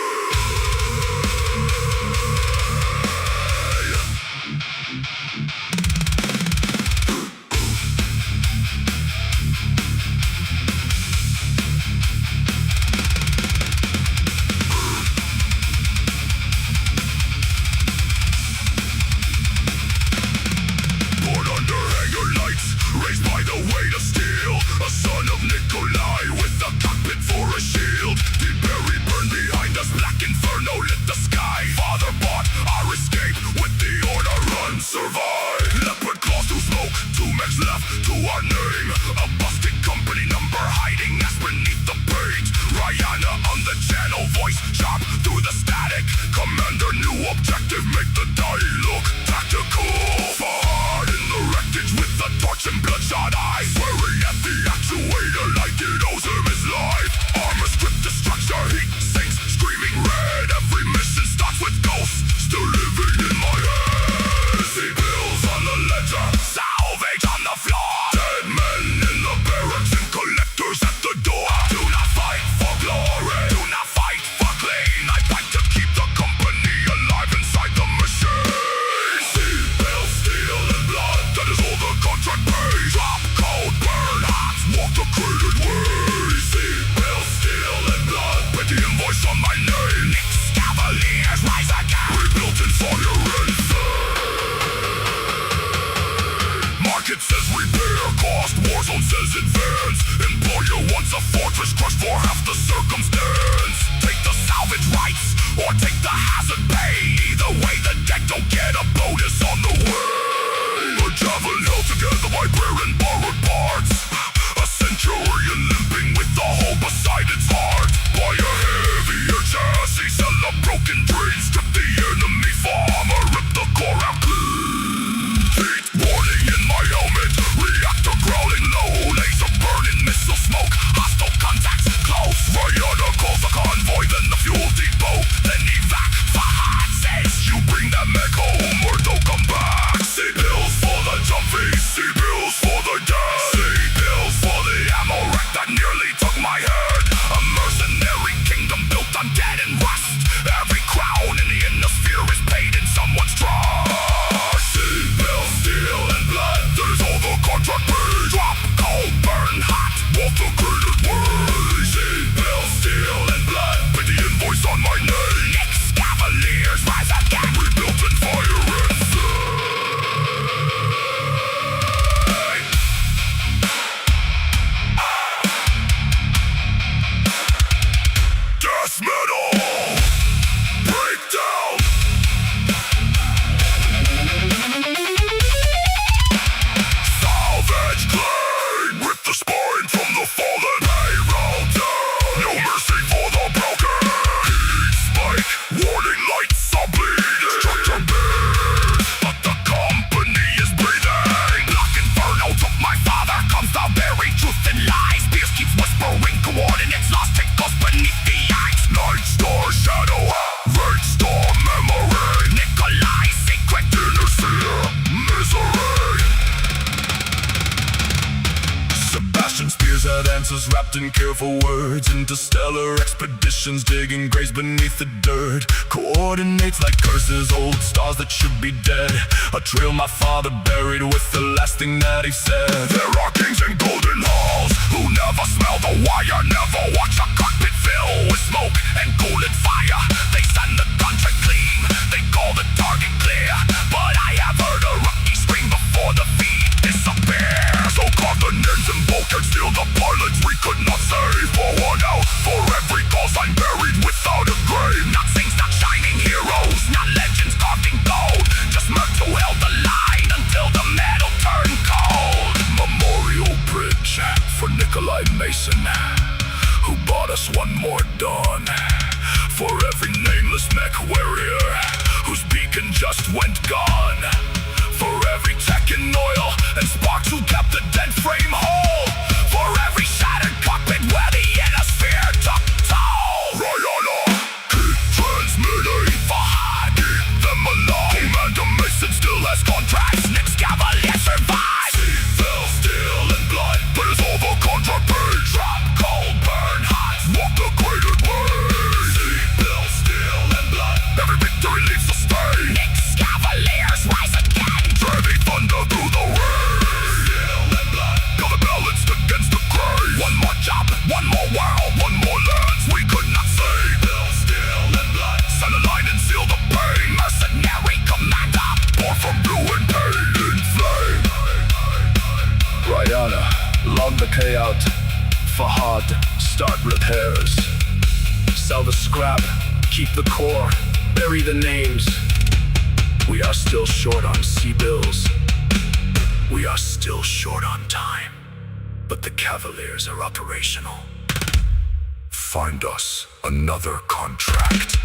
Raised by the weight of steel, a son of Nikolai with a cockpit for a shield. Deep buried, burned behind us, black inferno lit the sky. Father bought our escape with the order run, survive. Leopard claws through smoke, 2 mechs left to our name. A busted company number hiding us beneath the paint. Rihanna on the channel, voice sharp through the static. Commander, new objective, make the die look tactical. Far in the wreckage with the torch and bloodshot eyes, swearing at the actuator like it owes him his life. Armor stripped to structure, heat sinks, screaming red. Every mission starts with ghosts, still living in my head. See bills on the ledger, salvage on the floor. Dead men in the barracks and collectors at the door. Do not fight for glory, do not fight for clean. I fight to keep the company alive inside the machine. See bills, steel and blood, that is all the contract pays. Drop cold, burn hot, walk the crated way. See bills, steel and blood, put the invoice on my name. Nick's Cavaliers rise again, rebuilt in fire and market says repair cost, Warzone says advance. Employer wants a fortress crushed for half the circumstance. Take the salvage rights, or take the hazard pay. Either way the deck don't get a bonus on the way. A javelin held together by prayer and borrowed parts. A centurion limping with the hole beside its heart. By a heavier chassis, sell a broken dream. Strip the enemy for armor, rip the core out clean. Heat warning in my helmet, reactor growling low. Laser burning, missile smoke, hostile contacts close. Rihanna calls the convoy, then the fuel depot. Then evac, Fahad says you bring that mech home or don't come back. See bills for the jumpy, see bills for the dead. See bills for the ammo rack that nearly took my head. A mercenary kingdom built on dead and rust. Every crown in the inner is paid in someone's trust. See bills, steel and blood, that is all the contract pays. Drop cold, burn hot, walk the graded way. See bills, steel and blood, put the invoice on my name. Nick's Cavaliers rise again, rebuilt in fire and death metal, breakdown. Salvage claim, rip the spine from the fallen. Payroll down, no mercy for the broken. Heat spike, warning lights are bleeding. Structure big, but the company is breathing. Black inferno took my father, comes the very truth and lies. Pierce keeps whispering coordinates lost, it goes beneath the ice. Night star shadow, red star memory. Nikolai secret, inner seer, misery. Sebastian Spears had answers wrapped in careful words. Interstellar expeditions digging graves beneath the dirt. Coordinates like curses, old stars that should be dead. A trail my father buried with the last thing that he said. There are kings in golden halls who never smell the wire, never watch a cockpit fill with smoke and golden fire. They send the contract clean, us one more dawn. For every nameless mech warrior whose beacon just went gone. For every tech in oil and sparks who kept the dead frame whole. For every shattered cockpit where the innosphere took toll. Rihanna, keep transmitting. Fahad, keep them alive. Commander Mason still has contracts. Nick's Cavalier survives. See, fell steel and blood, but it's all the contract paid. Drop cold, burn hot, walk the graded way. See, fell steel and blood, every victory leaves a stain. Nick's Cavaliers rise again. Driving thunder through the rain. Steel and blood, cover balanced against the grain. One more job, one more world, one more lands we could not save. Fell steel and blood, send a line and seal the pain. Mercenary commander, born from blue and pain in flame. Rihanna, log the payout. Fahad, start repairs. Sell the scrap, keep the core, bury the names. We are still short on C-bills. We are still short on time. But the Cavaliers are operational. Find us another contract.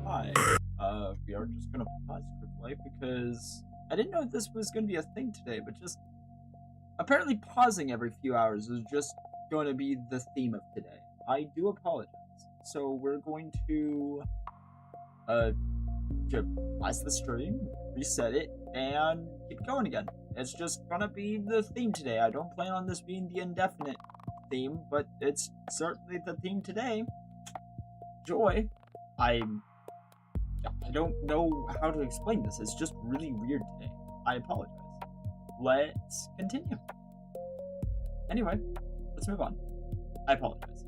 Hi. We are just gonna pause quickly because I didn't know this was gonna be a thing today, but just apparently pausing every few hours is just going to be the theme of today. I do apologize. So we're going to pause the stream, reset it, and keep going again. It's just gonna be the theme today. I don't plan on this being the indefinite theme, but it's certainly the theme today. Joy. I don't know how to explain this. It's just really weird today. I apologize. Let's continue. Anyway, let's move on. I apologize.